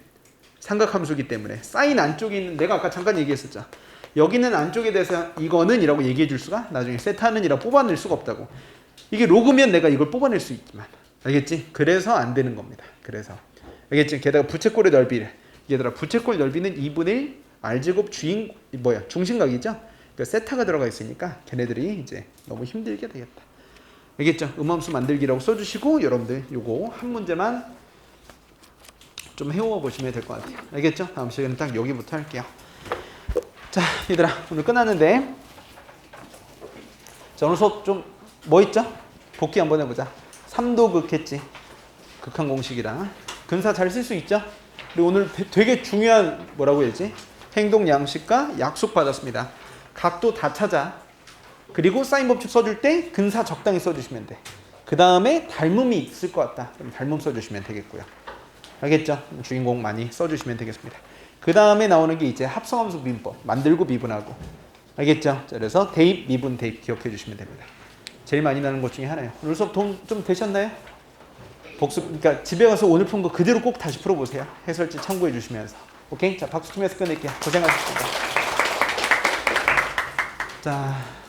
삼각함수기 때문에. 사인 안쪽에 있는 내가 아까 잠깐 얘기했었죠. 여기는 안쪽에 대해서 이거는 이라고 얘기해 줄 수가 나중에 세타는 이라고 뽑아낼 수가 없다고. 이게 로그면 내가 이걸 뽑아낼 수 있지만. 알겠지? 그래서 안 되는 겁니다. 그래서. 알겠지? 게다가 부채꼴의 넓이. 얘들아, 부채꼴 넓이는 2분의 1 r제곱 중심각이죠? 그러니까 세타가 들어가 있으니까 걔네들이 이제 너무 힘들게 되겠다. 알겠죠? 음함수 만들기라고 써주시고 여러분들 요거 한 문제만 좀 해오어 보시면 될 것 같아요. 알겠죠? 다음 시간은 딱 여기부터 할게요. 자, 얘들아, 오늘 끝났는데 자, 오늘 수업 좀 뭐 있죠? 복귀 한번 해보자. 3도 극했지. 극한 공식이랑 근사 잘 쓸 수 있죠? 그리고 오늘 되게 중요한 뭐라고 해야지? 행동 양식과 약속 받았습니다. 각도 다 찾아. 그리고 사인 법칙 써줄 때 근사 적당히 써주시면 돼. 그 다음에 닮음이 있을 것 같다. 그럼 닮음 써주시면 되겠고요. 알겠죠? 주인공 많이 써주시면 되겠습니다. 그 다음에 나오는 게 이제 합성함수 미분법. 만들고 미분하고. 알겠죠? 자, 그래서 대입, 미분, 대입 기억해 주시면 됩니다. 제일 많이 나는 것 중에 하나예요. 오늘 수업 도움 좀 되셨나요? 복습, 그러니까 집에 가서 오늘 푼 거 그대로 꼭 다시 풀어보세요. 해설지 참고해 주시면서. 오케이? 자, 박수 치면서 끝낼게요. 고생하셨습니다. 자.